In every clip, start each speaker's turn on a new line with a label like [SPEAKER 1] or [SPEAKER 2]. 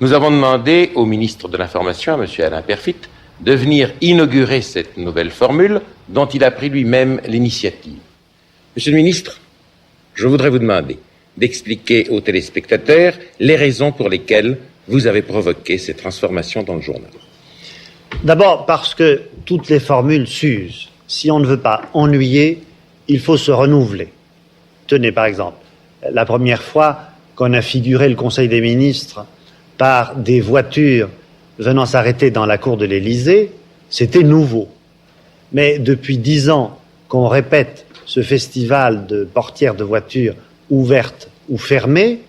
[SPEAKER 1] nous avons demandé au ministre de l'Information, à M. Alain Peyrefitte, de venir inaugurer cette nouvelle formule dont il a pris lui-même l'initiative. Monsieur le ministre, je voudrais vous demander d'expliquer aux téléspectateurs les raisons pour lesquelles vous avez provoqué ces transformations dans le journal.
[SPEAKER 2] D'abord parce que toutes les formules s'usent. Si on ne veut pas ennuyer, il faut se renouveler. Tenez par exemple, la première fois qu'on a figuré le Conseil des ministres par des voitures venant s'arrêter dans la cour de l'Élysée, c'était nouveau. Mais depuis 10 ans qu'on répète ce festival de portières de voitures ouvertes ou fermées,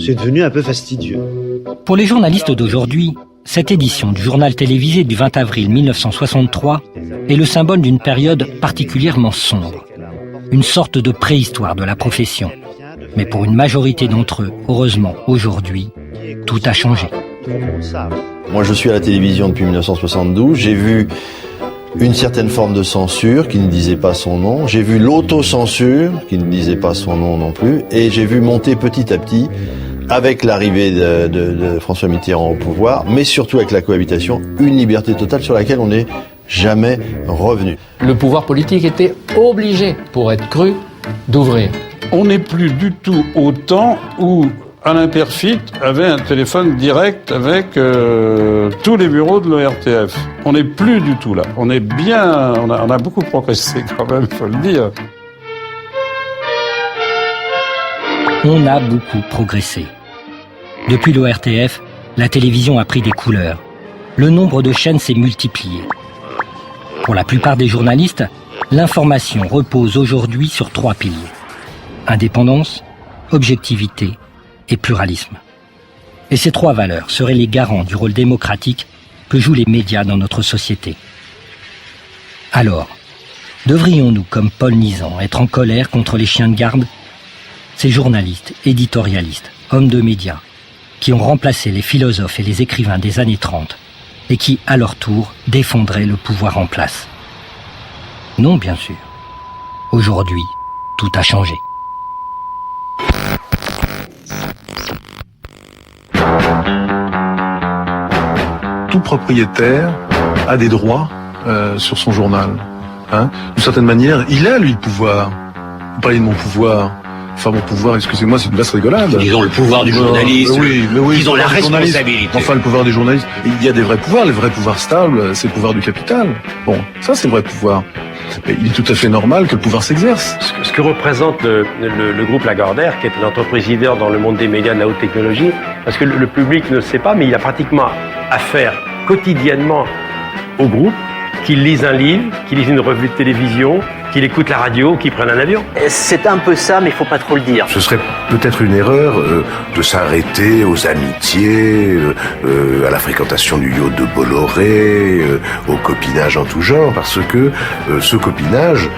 [SPEAKER 2] c'est devenu un peu fastidieux.
[SPEAKER 3] Pour les journalistes d'aujourd'hui, cette édition du journal télévisé du 20 avril 1963 est le symbole d'une période particulièrement sombre, une sorte de préhistoire de la profession. Mais pour une majorité d'entre eux, heureusement, aujourd'hui, tout a changé.
[SPEAKER 4] Moi, je suis à la télévision depuis 1972. J'ai vu une certaine forme de censure qui ne disait pas son nom. J'ai vu l'autocensure qui ne disait pas son nom non plus. Et j'ai vu monter petit à petit, avec l'arrivée de François Mitterrand au pouvoir, mais surtout avec la cohabitation, une liberté totale sur laquelle on n'est jamais revenu.
[SPEAKER 5] Le pouvoir politique était obligé, pour être cru, d'ouvrir.
[SPEAKER 6] On n'est plus du tout au temps où Alain Peyrefitte avait un téléphone direct avec tous les bureaux de l'ORTF. On n'est plus du tout là. On est bien, on a beaucoup progressé quand même, faut le dire.
[SPEAKER 3] On a beaucoup progressé. Depuis l'ORTF, la télévision a pris des couleurs. Le nombre de chaînes s'est multiplié. Pour la plupart des journalistes, l'information repose aujourd'hui sur 3 piliers. Indépendance, objectivité et pluralisme. Et ces 3 valeurs seraient les garants du rôle démocratique que jouent les médias dans notre société. Alors, devrions-nous, comme Paul Nizan, être en colère contre les chiens de garde? Ces journalistes, éditorialistes, hommes de médias, qui ont remplacé les philosophes et les écrivains des années 30 et qui, à leur tour, défendraient le pouvoir en place. Non, bien sûr. Aujourd'hui, tout a changé.
[SPEAKER 7] Tout propriétaire a des droits sur son journal. D'une certaine manière, il a, lui, le pouvoir. Vous parlez de mon pouvoir. Enfin, mon pouvoir, excusez-moi, c'est une vaste rigolade.
[SPEAKER 8] Disons le pouvoir du journaliste.
[SPEAKER 7] Oui.
[SPEAKER 8] Disons la responsabilité.
[SPEAKER 7] Enfin, le pouvoir des journalistes. Il y a des vrais pouvoirs. Les vrais pouvoirs stables, c'est le pouvoir du capital. Bon, ça, c'est le vrai pouvoir. Mais il est tout à fait normal que le pouvoir s'exerce.
[SPEAKER 9] Ce que représente le groupe Lagardère, qui est une entreprise leader dans le monde des médias de la haute technologie, parce que le public ne le sait pas, mais il a pratiquement affaire quotidiennement au groupe, qu'il lise un livre, qu'il lise une revue de télévision, qu'il écoute la radio, qu'il prenne un avion.
[SPEAKER 8] C'est un peu ça, mais il faut pas trop le dire.
[SPEAKER 10] Ce serait peut-être une erreur de s'arrêter aux amitiés, à la fréquentation du yacht de Bolloré, au copinage en tout genre, parce que ce copinage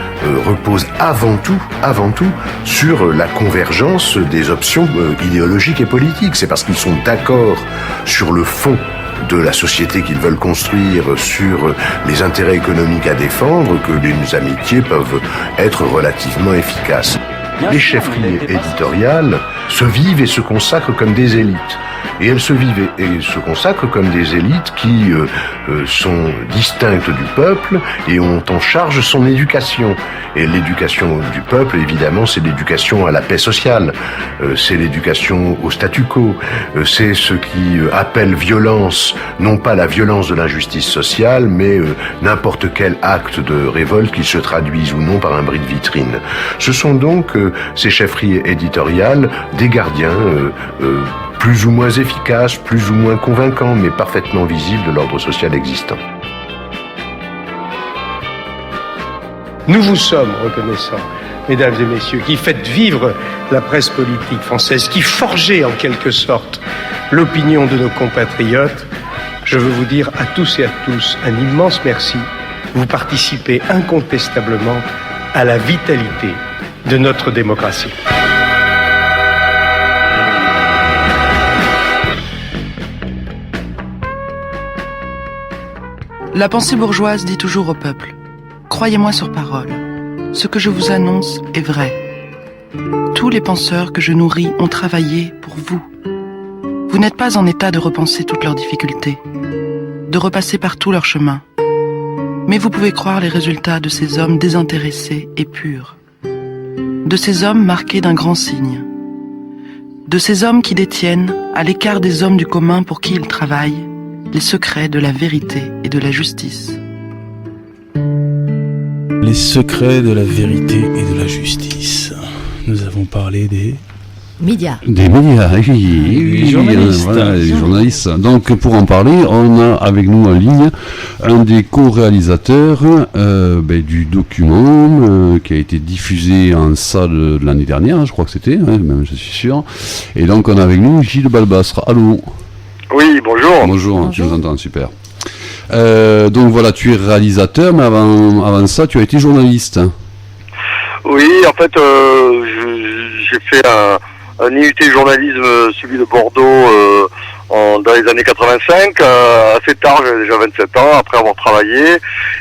[SPEAKER 10] repose avant tout, sur la convergence des options idéologiques et politiques. C'est parce qu'ils sont d'accord sur le fond de la société qu'ils veulent construire, sur les intérêts économiques à défendre, que les amitiés peuvent être relativement efficaces. Les chefferies éditoriales se vivent et se consacrent comme des élites. Et elles se vivent et se consacrent comme des élites qui sont distinctes du peuple et ont en charge son éducation. Et l'éducation du peuple, évidemment, c'est l'éducation à la paix sociale, c'est l'éducation au statu quo, c'est ce qui appelle violence, non pas la violence de l'injustice sociale, mais n'importe quel acte de révolte qui se traduise ou non par un bris de vitrine. Ce sont donc ces chefferies éditoriales des gardiens plus ou moins efficaces, plus ou moins convaincants, mais parfaitement visibles de l'ordre social existant.
[SPEAKER 11] Nous vous sommes reconnaissants, mesdames et messieurs, qui faites vivre la presse politique française, qui forgez en quelque sorte l'opinion de nos compatriotes. Je veux vous dire à tous et à tous un immense merci. Vous participez incontestablement à la vitalité de notre démocratie.
[SPEAKER 12] La pensée bourgeoise dit toujours au peuple : croyez-moi sur parole, ce que je vous annonce est vrai. Tous les penseurs que je nourris ont travaillé pour vous. Vous n'êtes pas en état de repenser toutes leurs difficultés, de repasser par tous leurs chemins. Mais vous pouvez croire les résultats de ces hommes désintéressés et purs. De ces hommes marqués d'un grand signe. De ces hommes qui détiennent, à l'écart des hommes du commun pour qui ils travaillent, les secrets de la vérité et de la justice.
[SPEAKER 13] Les secrets de la vérité et de la justice. Nous avons parlé des
[SPEAKER 14] médias.
[SPEAKER 15] Des médias, oui,
[SPEAKER 13] journalistes.
[SPEAKER 15] Voilà, les journalistes. Donc pour en parler, on a avec nous en ligne un des co-réalisateurs du document qui a été diffusé en salle l'année dernière, je crois que c'était, même je suis sûr. Et donc on a avec nous Gilles Balbastre. Allô ?
[SPEAKER 16] Oui, bonjour.
[SPEAKER 15] Bonjour, tu nous entends, super. Donc voilà, tu es réalisateur, mais avant ça, tu as été journaliste.
[SPEAKER 16] Oui, en fait, j'ai fait un IUT journalisme celui de Bordeaux dans les années 85. Assez tard, j'avais déjà 27 ans, après avoir travaillé.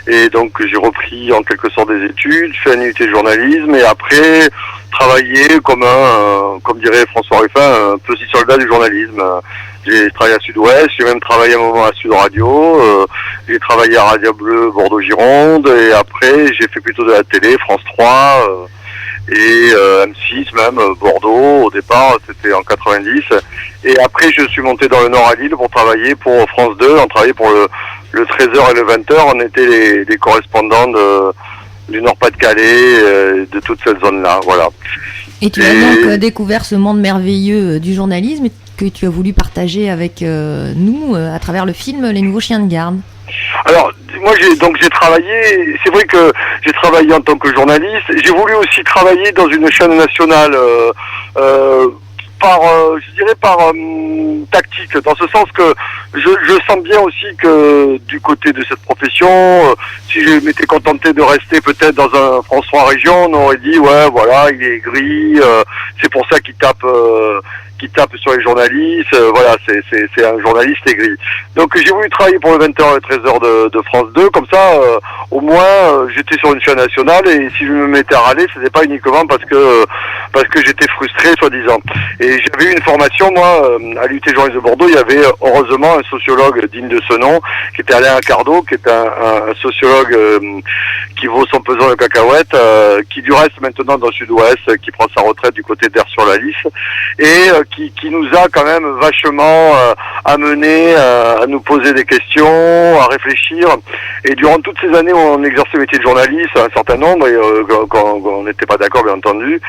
[SPEAKER 16] Et donc j'ai repris en quelque sorte des études, fait un IUT journalisme et après travaillé comme dirait François Ruffin, un petit soldat du journalisme. J'ai travaillé à Sud-Ouest, j'ai même travaillé un moment à Sud Radio, j'ai travaillé à Radio Bleu Bordeaux-Gironde et après j'ai fait plutôt de la télé, France 3 et M6 même, Bordeaux au départ, c'était en 90. Et après je suis monté dans le Nord à Lille pour travailler pour France 2, on travaillait pour le 13h et le 20h, on était les correspondants du Nord-Pas-de-Calais, de toute cette zone-là, voilà.
[SPEAKER 14] Et tu as donc découvert ce monde merveilleux du journalisme que tu as voulu partager avec nous à travers le film Les Nouveaux Chiens de Garde.
[SPEAKER 16] Alors, moi j'ai travaillé, c'est vrai que j'ai travaillé en tant que journaliste, j'ai voulu aussi travailler dans une chaîne nationale par tactique, dans ce sens que je sens bien aussi que du côté de cette profession, si je m'étais contenté de rester peut-être dans un France 3 région, on aurait dit ouais voilà il est gris, c'est pour ça qu'il tape sur les journalistes, voilà, c'est un journaliste aigri. Donc j'ai voulu travailler pour le 20h et 13h de France 2, comme ça, au moins, j'étais sur une chaîne nationale et si je me mettais à râler, c'était pas uniquement parce que j'étais frustré, soi-disant. Et j'avais eu une formation, moi, à l'UT journaliste de Bordeaux, il y avait heureusement un sociologue digne de ce nom, qui était Alain Accardo, qui est un sociologue qui vaut son pesant de cacahuètes, qui du reste maintenant dans le Sud-Ouest, qui prend sa retraite du côté d'Air-sur-la-Lys, et qui nous a quand même vachement amené à nous poser des questions, à réfléchir. Et durant toutes ces années où on exerçait le métier de journaliste, un certain nombre, et quand on n'était pas d'accord bien entendu,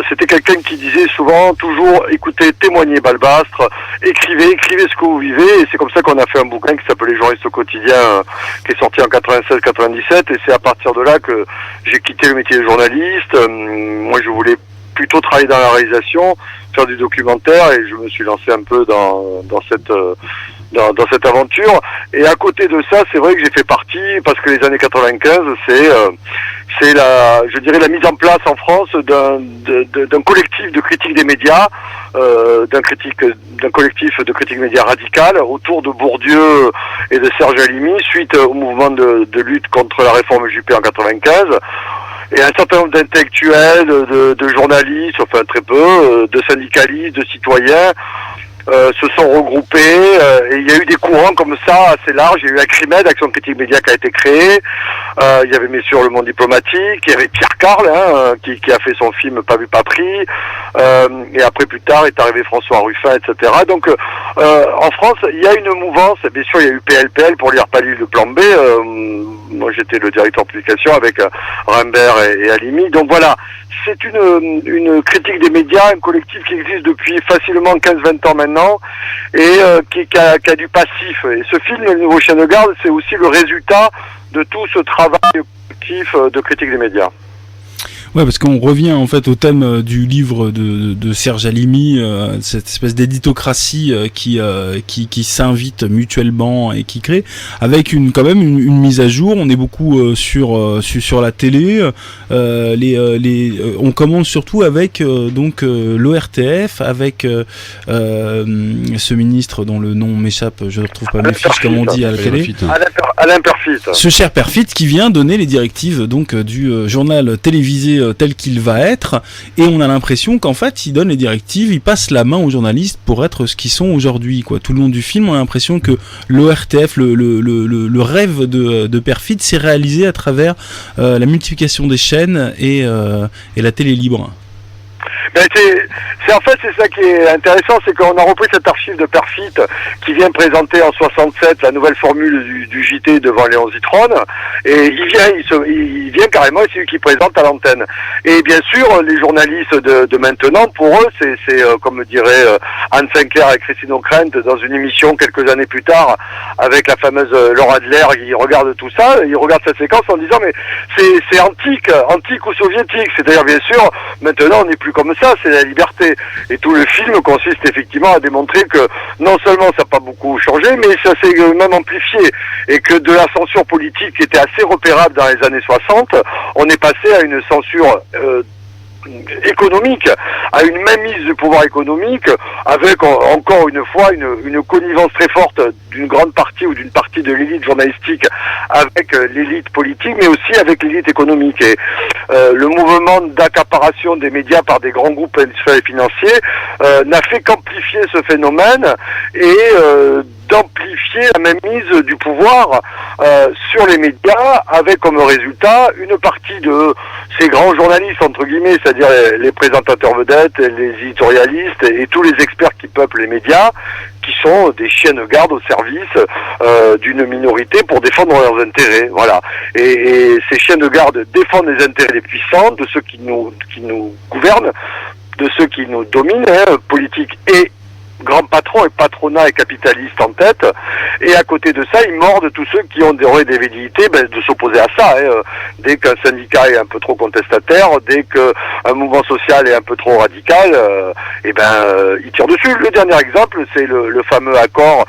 [SPEAKER 16] c'était quelqu'un qui disait souvent, toujours, écoutez, témoignez Balbastre, écrivez ce que vous vivez, et c'est comme ça qu'on a fait un bouquin qui s'appelait Journaliste au quotidien, qui est sorti en 96-97, et c'est à partir de là que j'ai quitté le métier de journaliste. Moi je voulais plutôt travailler dans la réalisation, faire du documentaire, et je me suis lancé un peu dans cette aventure. Et à côté de ça, c'est vrai que j'ai fait partie, parce que les années 95, c'est la mise en place en France d'un collectif de critique des médias, d'un collectif de critique médias radicale autour de Bourdieu et de Serge Halimi, suite au mouvement de lutte contre la réforme Juppé en 95. Et un certain nombre d'intellectuels, de journalistes, enfin très peu, de syndicalistes, de citoyens, se sont regroupés, et il y a eu des courants comme ça assez larges. Il y a eu Acrimed, Action Critique Média, qui a été créé. Il y avait bien sûr Le Monde Diplomatique, il y avait Pierre Carl, qui a fait son film Pas vu, pas pris. Et après, plus tard, est arrivé François Ruffin, etc. Donc, en France, il y a une mouvance. Bien sûr, il y a eu PLPL pour lire pas l'île de Plan B. Moi, j'étais le directeur de publication avec Rimbert et Halimi. Donc voilà, c'est une critique des médias, un collectif qui existe depuis facilement 15-20 ans maintenant, et qui a du passif. Et ce film, Les Nouveaux Chiens de Garde, c'est aussi le résultat de tout ce travail collectif de critique des médias.
[SPEAKER 13] Ouais, parce qu'on revient en fait au thème du livre de Serge Halimi, cette espèce d'éditocratie qui s'invite mutuellement et qui crée, avec quand même une mise à jour. On est beaucoup sur la télé. On commence surtout avec l'ORTF, avec ce ministre dont le nom m'échappe, je ne retrouve pas mes fiches comme on dit à la télé.
[SPEAKER 16] Alain Perfit.
[SPEAKER 13] Ce cher Perfit qui vient donner les directives donc du journal télévisé tel qu'il va être, et on a l'impression qu'en fait il donne les directives, il passe la main aux journalistes pour être ce qu'ils sont aujourd'hui, quoi. Tout le long du film, on a l'impression que l'ORTF, le rêve de Perfit s'est réalisé à travers la multiplication des chaînes et la télé libre.
[SPEAKER 16] Ben c'est en fait c'est ça qui est intéressant, c'est qu'on a repris cette archive de Perfit qui vient présenter en 67 la nouvelle formule du JT devant Léon Zitrone, et il vient carrément, c'est lui qui présente à l'antenne. Et bien sûr, les journalistes de maintenant, pour eux, c'est comme dirait Anne Sinclair et Christine O'Krent dans une émission quelques années plus tard avec la fameuse Laura Adler, qui regarde tout ça, ils regardent cette séquence en disant mais c'est antique ou soviétique, c'est-à-dire bien sûr maintenant on n'est plus comme ça, c'est la liberté. Et tout le film consiste effectivement à démontrer que non seulement ça n'a pas beaucoup changé, mais ça s'est même amplifié. Et que de la censure politique qui était assez repérable dans les années 60, on est passé à une censure économique, à une mainmise du pouvoir économique, avec encore une fois une connivence très forte d'une grande partie ou d'une partie de l'élite journalistique avec l'élite politique, mais aussi avec l'élite économique. Et le mouvement d'accaparation des médias par des grands groupes industriels et financiers n'a fait qu'amplifier ce phénomène et d'amplifier la mainmise du pouvoir sur les médias, avec comme résultat une partie de ces grands journalistes entre guillemets, c'est-à-dire les présentateurs vedettes, les éditorialistes et tous les experts qui peuplent les médias, qui sont des chiens de garde au service d'une minorité pour défendre leurs intérêts. Voilà. Et ces chiens de garde défendent les intérêts des puissants, de ceux qui nous gouvernent, de ceux qui nous dominent, politiques et grands patrons et patronat et capitalistes en tête, et à côté de ça, ils mordent tous ceux qui auraient des velléités de s'opposer à ça. Dès qu'un syndicat est un peu trop contestataire, dès qu'un mouvement social est un peu trop radical, ils tirent dessus. Le dernier exemple, c'est le fameux accord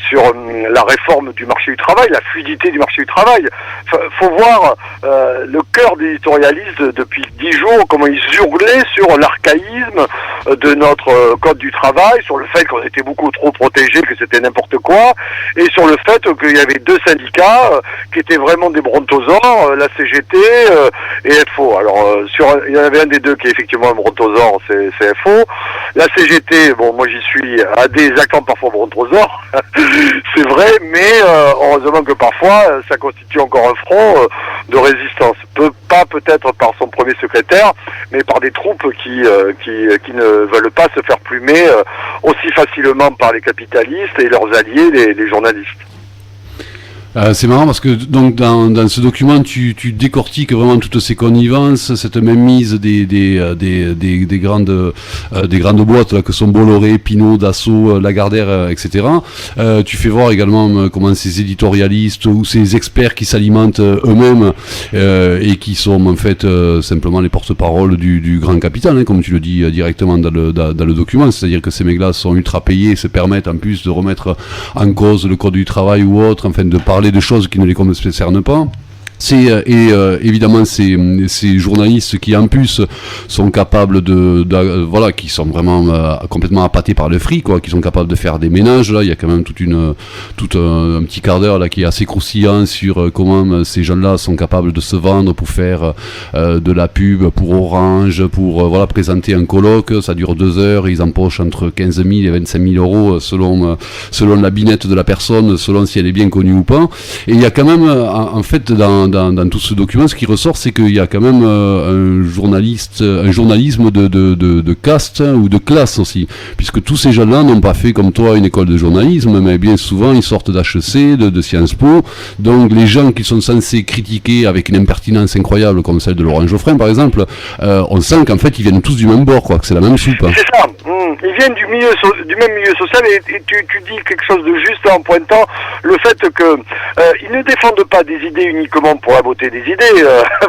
[SPEAKER 16] sur la réforme du marché du travail, la fluidité du marché du travail. Faut voir le cœur des éditorialistes depuis 10 jours, comment ils hurlaient sur l'archaïsme de notre code du travail, sur le fait qu'on était beaucoup trop protégés, que c'était n'importe quoi, et sur le fait qu'il y avait deux syndicats qui étaient vraiment des brontosaures, la CGT et FO. Alors, il y en avait un des deux qui est effectivement un brontosaure, c'est FO. La CGT, bon, moi j'y suis, a des accents parfois brontosaures, c'est vrai, mais heureusement que parfois ça constitue encore un front de résistance. Pas peut-être par son premier secrétaire, mais par des troupes qui ne veulent pas se faire plumer aussi facilement par les capitalistes et leurs alliés, les journalistes.
[SPEAKER 15] C'est marrant parce que donc dans ce document tu décortiques vraiment toutes ces connivences, cette même mise des grandes boîtes là, que sont Bolloré, Pinault, Dassault, Lagardère, etc. Tu fais voir également comment ces éditorialistes ou ces experts qui s'alimentent eux-mêmes et qui sont en fait simplement les porte-parole du grand capital, hein, comme tu le dis directement dans le document, c'est-à-dire que ces mecs-là sont ultra payés et se permettent en plus de remettre en cause le code du travail ou autre, enfin de parler de choses qui ne les concernent pas. Évidemment ces journalistes qui en plus sont capables voilà, qui sont vraiment complètement appâtés par le fric, quoi, qui sont capables de faire des ménages. Là, il y a quand même tout un petit quart d'heure là qui est assez croustillant sur comment ces gens-là sont capables de se vendre pour faire de la pub pour Orange, pour voilà, présenter un colloque. Ça dure 2 heures, ils empochent entre 15 000 et 25 000 euros selon la binette de la personne, selon si elle est bien connue ou pas. Et il y a quand même en fait dans tout ce document, ce qui ressort, c'est qu'il y a quand même un journalisme de caste ou de classe aussi, puisque tous ces gens-là n'ont pas fait comme toi une école de journalisme, mais bien souvent ils sortent d'HEC, de Sciences Po. Donc les gens qui sont censés critiquer avec une impertinence incroyable, comme celle de Laurent Geoffrin par exemple, on sent qu'en fait ils viennent tous du même bord, quoi, que c'est la même soupe.
[SPEAKER 16] C'est ça. Ils viennent du même milieu social, et tu dis quelque chose de juste en pointant le fait que ils ne défendent pas des idées uniquement pour la beauté des idées.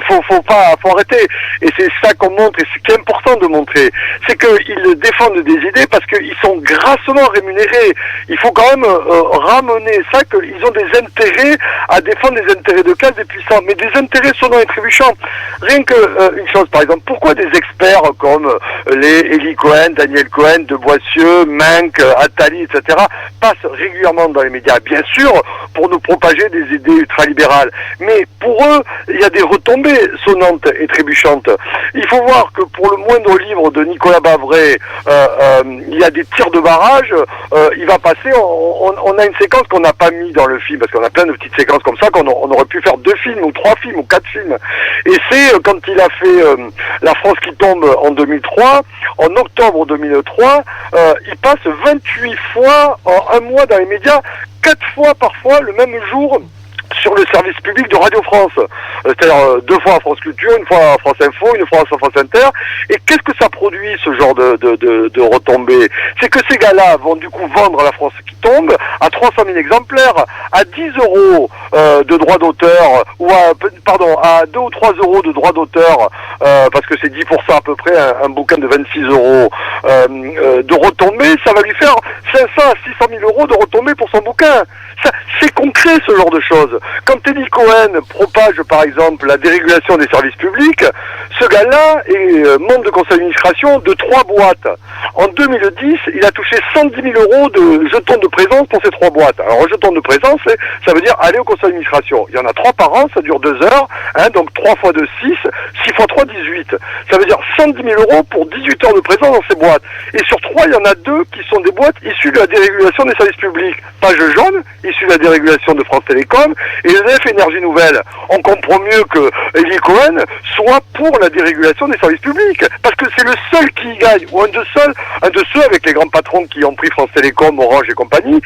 [SPEAKER 16] Faut arrêter. Et c'est ça qu'on montre, et ce qui est important de montrer, c'est qu'ils défendent des idées parce qu'ils sont grassement rémunérés. Il faut quand même ramener ça, qu'ils ont des intérêts à défendre, des intérêts de classe des puissants, mais des intérêts sonnants et trébuchants. Rien que une chose, par exemple, pourquoi des experts comme les Eli Cohen, Daniel Cohen, De Boissieu, Menck, Attali, etc. passent régulièrement dans les médias? Bien sûr, pour nous propager des idées ultralibérales. Mais pour eux, il y a des retombées sonnantes et trébuchantes. Il faut voir que pour le moindre livre de Nicolas Bavray, il y a des tirs de barrage, il va passer, on a une séquence qu'on n'a pas mis dans le film, parce qu'on a plein de petites séquences comme ça, qu'on aurait pu faire 2 films, ou 3 films, ou 4 films. Et c'est quand il a fait La France qui tombe en 2003, en octobre 2003, il passe 28 fois en un mois dans les médias, 4 fois parfois le même jour sur le service public de Radio France. C'est-à-dire 2 fois à France Culture, 1 fois à France Info, 1 fois à France Inter. Et qu'est-ce que ça produit, ce genre de retombées? C'est que ces gars-là vont du coup vendre La France qui tombe à 300 000 exemplaires, à 10 € de droits d'auteur, ou à 2 ou 3 € de droits d'auteur, parce que c'est 10% à peu près, un bouquin de 26 € de retombées, ça va lui faire 500 à 600 000 € de retombées pour son bouquin. C'est concret, ce genre de choses. Quand Teddy Cohen propage, par exemple, la dérégulation des services publics, ce gars-là est membre de conseil d'administration de 3 boîtes. En 2010, il a touché 110 000 € de jetons de présence pour ces 3 boîtes. Alors, un jeton de présence, ça veut dire aller au conseil d'administration. Il y en a 3 par an, ça dure 2 heures, donc 3 fois 2, 6, 6 fois 3, 18. Ça veut dire 110 000 € pour 18 heures de présence dans ces boîtes. Et sur 3, il y en a 2 qui sont des boîtes issues de la dérégulation des services publics. Page jaune, issue de la dérégulation de France Télécom, et EDF Énergie Nouvelle. On comprend mieux que Eli Cohen soit pour la dérégulation des services publics, parce que c'est le seul qui y gagne, ou un de ceux avec les grands patrons qui ont pris France Télécom, Orange et compagnie,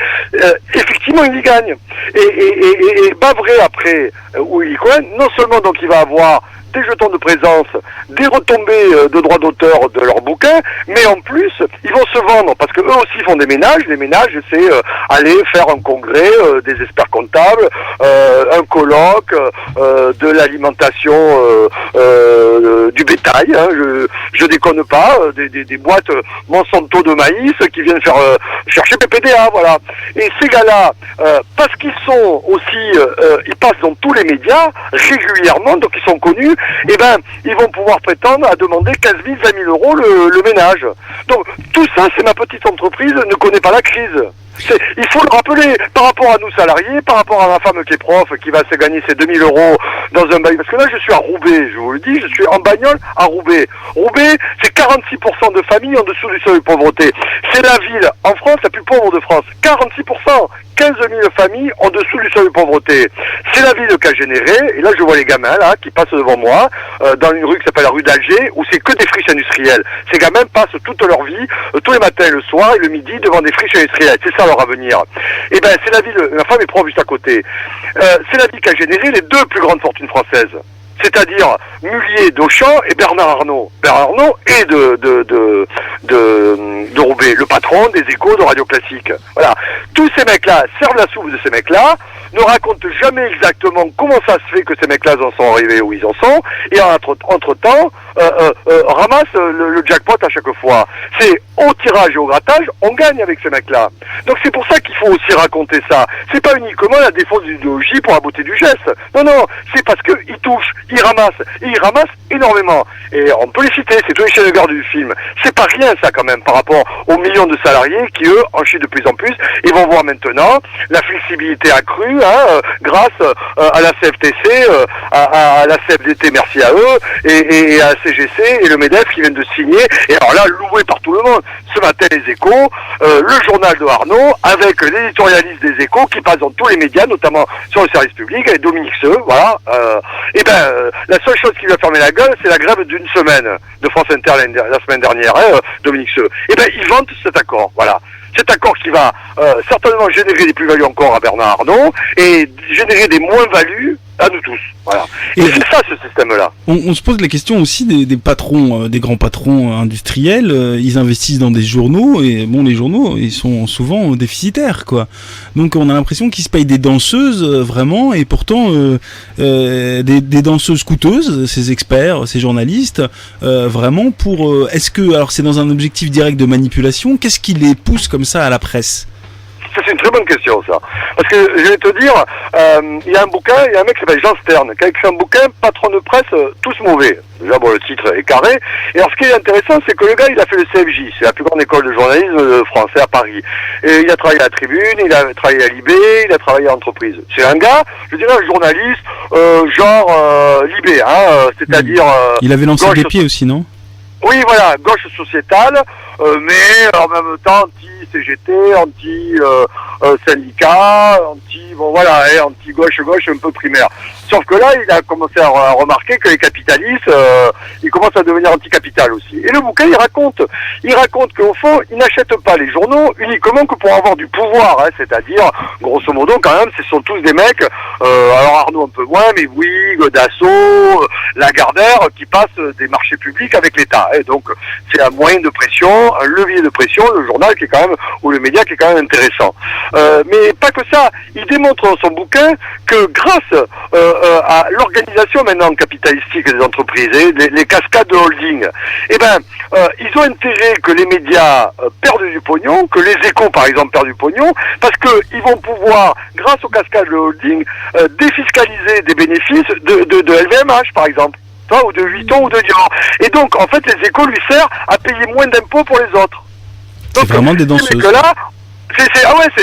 [SPEAKER 16] effectivement il y gagne. Et Bavray après, ou Eli Cohen, non seulement donc il va avoir des jetons de présence, des retombées de droits d'auteur de leurs bouquins, mais en plus, ils vont se vendre, parce que eux aussi font des ménages. Les ménages, c'est aller faire un congrès des experts comptables, un colloque, de l'alimentation du bétail, hein, je déconne pas, des boîtes Monsanto de maïs qui viennent faire chercher PPDA, voilà. Et ces gars-là, parce qu'ils sont aussi, ils passent dans tous les médias régulièrement, donc ils sont connus, eh ben, ils vont pouvoir prétendre à demander 15 000, 20 000 € le ménage. Donc, tout ça, c'est ma petite entreprise, ne connaît pas la crise. Il faut le rappeler, par rapport à nous salariés, par rapport à ma femme qui est prof, qui va se gagner ses 2000 € dans un bagnole. Parce que là, je suis à Roubaix, je vous le dis, je suis en bagnole à Roubaix. Roubaix, c'est 46% de familles en dessous du seuil de pauvreté. C'est la ville, en France, la plus pauvre de France. 46%. 15 000 familles en dessous du seuil de pauvreté. C'est la ville qui a généré, et là je vois les gamins là qui passent devant moi, dans une rue qui s'appelle la rue d'Alger, où c'est que des friches industrielles. Ces gamins passent toute leur vie, tous les matins, le soir et le midi, devant des friches industrielles. C'est ça leur avenir. Et ben c'est la ville, ma femme est prof juste à côté. C'est la ville qui a généré les 2 plus grandes fortunes françaises. C'est-à-dire Mullier d'Auchan et Bernard Arnault. Bernard Arnault est de Roubaix, le patron des Échos de Radio Classique. Voilà. Tous ces mecs-là servent la soupe de ces mecs-là, ne racontent jamais exactement comment ça se fait que ces mecs-là en sont arrivés où ils en sont, et entre-temps, ramassent le jackpot à chaque fois. C'est au tirage et au grattage, on gagne avec ces mecs-là. Donc c'est pour ça qu'il faut aussi raconter ça. C'est pas uniquement la défense de l'idéologie pour la beauté du geste. Non, c'est parce qu'ils touchent, ils ramassent énormément. Et on peut les citer, c'est tous les chefs de garde du film. C'est pas rien ça quand même par rapport aux millions de salariés qui eux en chient de plus en plus et vont voir maintenant la flexibilité accrue grâce à la CFTC, à la CFDT, merci à eux, et à la CGC et le MEDEF qui viennent de signer. Et alors là, loué par tout le monde. Ce matin, les Échos, le journal de Arnaud, avec l'éditorialiste des Échos qui passe dans tous les médias, notamment sur le service public, avec Dominique Seux, voilà. Et ben, la seule chose qui lui a fermé la gueule, c'est la grève d'une semaine de France Inter la semaine dernière, Dominique Seux. Et ben, il vante cet accord, voilà. Cet accord qui va certainement générer des plus-values encore à Bernard Arnault et générer des moins-values à nous tous. Voilà. Et c'est ça ce système-là.
[SPEAKER 13] On se pose la question aussi des patrons, des grands patrons industriels. Ils investissent dans des journaux et bon, les journaux, ils sont souvent déficitaires, quoi. Donc on a l'impression qu'ils se payent des danseuses vraiment, et pourtant des danseuses coûteuses, ces experts, ces journalistes, vraiment pour. Est-ce que alors c'est dans un objectif direct de manipulation? Qu'est-ce qui les pousse comme ça à la presse?
[SPEAKER 16] que c'est une très bonne question, ça. Parce que, je vais te dire, il y a un bouquin, il y a un mec qui s'appelle Jean Stern, qui a écrit un bouquin, Patron de presse, tous mauvais. Déjà, bon, le titre est carré. Et alors, ce qui est intéressant, c'est que le gars, il a fait le CFJ. C'est la plus grande école de journalisme français à Paris. Et il a travaillé à la Tribune, il a travaillé à Libé, il a travaillé à Entreprise. C'est un gars, je dirais, un journaliste, Libé, c'est-à-dire...
[SPEAKER 13] il avait lancé des pieds aussi, non?
[SPEAKER 16] Oui, voilà, gauche sociétale, mais en même temps anti-CGT, anti-syndicat, anti-gauche un peu primaire. Sauf que là, il a commencé à remarquer que les capitalistes, ils commencent à devenir anti-capital aussi. Et le bouquin, il raconte qu'au fond, ils n'achètent pas les journaux uniquement que pour avoir du pouvoir, c'est-à-dire, grosso modo, quand même, ce sont tous des mecs, alors Arnaud un peu moins, mais Bouygues, Dassault, Lagardère, qui passent des marchés publics avec l'État. Et donc, c'est un moyen de pression, un levier de pression, le journal qui est quand même, ou le média qui est quand même intéressant. Mais pas que ça, il démontre dans son bouquin que grâce à l'organisation maintenant capitalistique des entreprises, les cascades de holding, ils ont intérêt que les médias perdent du pognon, que les Échos par exemple perdent du pognon, parce que ils vont pouvoir, grâce aux cascades de holding, défiscaliser des bénéfices de LVMH par exemple, ou de Vuitton ou de Dior. Et donc en fait les Échos lui servent à payer moins d'impôts pour les autres. Donc,
[SPEAKER 13] c'est vraiment des danseuses.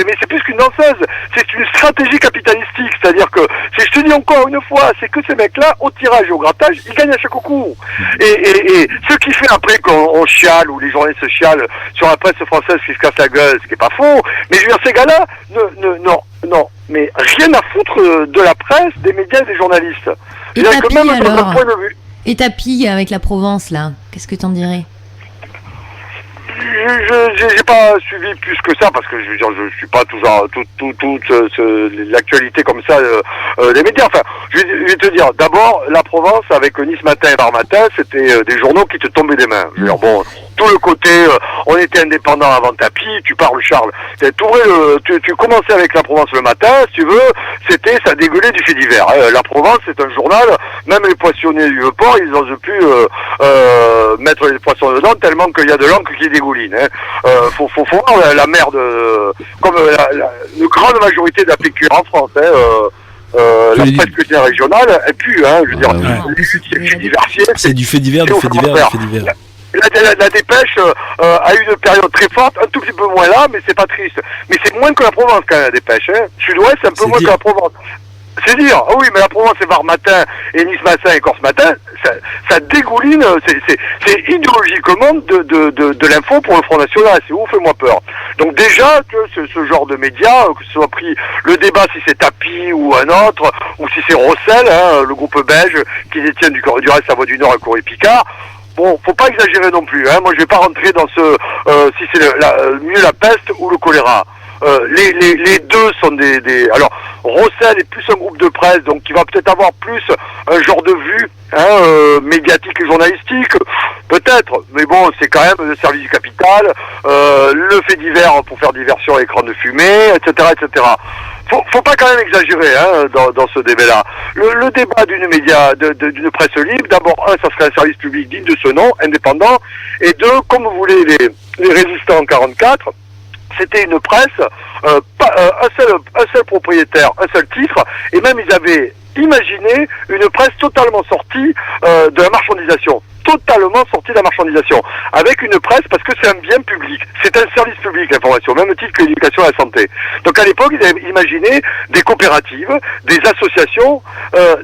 [SPEAKER 16] Mais c'est plus qu'une danseuse, c'est une stratégie capitalistique, c'est-à-dire que, si je te dis encore une fois, c'est que ces mecs-là, au tirage et au grattage, ils gagnent à chaque coup. Et ce qui fait après qu'on chiale, ou les journalistes chialent sur la presse française qui se casse la gueule, ce qui est pas faux, mais je veux dire, ces gars-là, non, mais rien à foutre de la presse, des médias et des journalistes.
[SPEAKER 14] Et Tapi, alors, et Tapi avec la Provence, là, qu'est-ce que t'en dirais?
[SPEAKER 16] J'ai pas suivi plus que ça parce que je veux dire, je suis pas toujours toute l'actualité comme ça des médias. Enfin, je vais te dire, d'abord la Provence avec Nice Matin et Var Matin, c'était des journaux qui te tombaient des mains. Je veux dire, bon, tout le côté, on était indépendant avant Tapi. Tu parles, Charles. Tu commençais avec la Provence le matin, si tu veux, ça dégueulait du fait divers. La Provence, c'est un journal. Même les poissonniers du port, ils n'osent plus mettre les poissons dedans tellement qu'il y a de l'encre qui dégouline. Faut voir la merde, comme la grande majorité de la PQ en France. La presse quotidienne régionale, elle pue. Je veux dire,
[SPEAKER 13] c'est du fait divers,
[SPEAKER 16] La Dépêche a eu une période très forte, un tout petit peu moins là, mais c'est pas triste. Mais c'est moins que la Provence quand même, la Dépêche. Sud-Ouest, c'est un peu moins que la Provence. C'est dire, oui, mais la Provence c'est Var Matin et Nice Matin et Corse Matin, ça dégouline, c'est idéologiquement de l'info pour le Front National, c'est ouf, fais-moi peur. Donc déjà, que ce genre de médias, que ce soit pris le débat si c'est Tapi ou un autre, ou si c'est Rossel, le groupe belge qui détient du reste Savoie du Nord à Corée-Picard, bon, faut pas exagérer non plus, moi je vais pas rentrer dans si c'est mieux la peste ou le choléra. Les deux sont des... Alors, Rossel est plus un groupe de presse, donc qui va peut-être avoir plus un genre de vue médiatique et journalistique, peut-être, mais bon, c'est quand même le service du capital, le fait divers pour faire diversion à écran de fumée, etc., etc. Faut pas quand même exagérer dans ce débat-là. Le débat d'une presse libre, d'abord, ça serait un service public digne de ce nom, indépendant, et deux, comme vous voulez les résistants en 44, c'était une presse, un seul propriétaire, un seul titre, et même ils avaient imaginé une presse totalement sortie de la marchandisation. Totalement sortie de la marchandisation. Avec une presse, parce que c'est un bien public. C'est un service public, l'information, au même titre que l'éducation et la santé. Donc à l'époque, ils avaient imaginé des coopératives, des associations,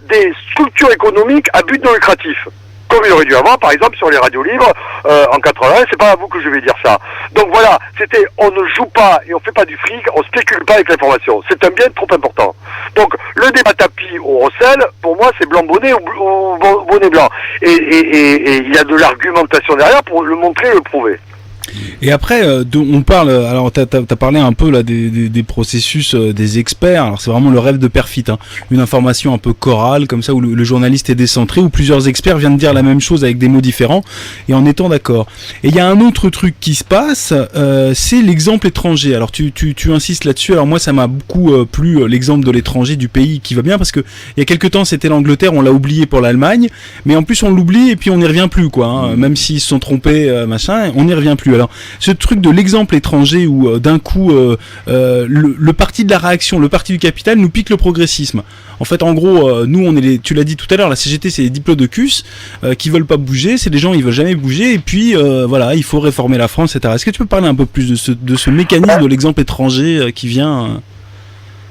[SPEAKER 16] des structures économiques à but non lucratif. Comme il aurait dû avoir, par exemple, sur les radios libres, en 80, c'est pas à vous que je vais dire ça. Donc voilà, on ne joue pas et on fait pas du fric, on spécule pas avec l'information. C'est un bien trop important. Donc, le débat Tapi au Rossel, pour moi, c'est blanc bonnet ou bonnet blanc. Et il y a de l'argumentation derrière pour le montrer et le prouver.
[SPEAKER 13] Et après, on parle. Alors, t'as parlé un peu là des processus des experts. Alors, c'est vraiment le rêve de Perfit, une information un peu chorale, comme ça, où le journaliste est décentré, où plusieurs experts viennent dire la même chose avec des mots différents et en étant d'accord. Et il y a un autre truc qui se passe, c'est l'exemple étranger. Alors, tu insistes là-dessus. Alors moi, ça m'a beaucoup plu l'exemple de l'étranger, du pays qui va bien, parce que il y a quelques temps, c'était l'Angleterre, on l'a oublié pour l'Allemagne, mais en plus on l'oublie et puis on n'y revient plus, quoi. Même s'ils se sont trompés, machin, on n'y revient plus. l'heure. Ce truc de l'exemple étranger où d'un coup le parti de la réaction, le parti du capital nous pique le progressisme. En fait, en gros, nous on est tu l'as dit tout à l'heure, la CGT c'est les diplodocus qui veulent pas bouger, c'est des gens ils veulent jamais bouger et puis voilà, il faut réformer la France, etc. Est-ce que tu peux parler un peu plus de ce mécanisme de l'exemple étranger qui vient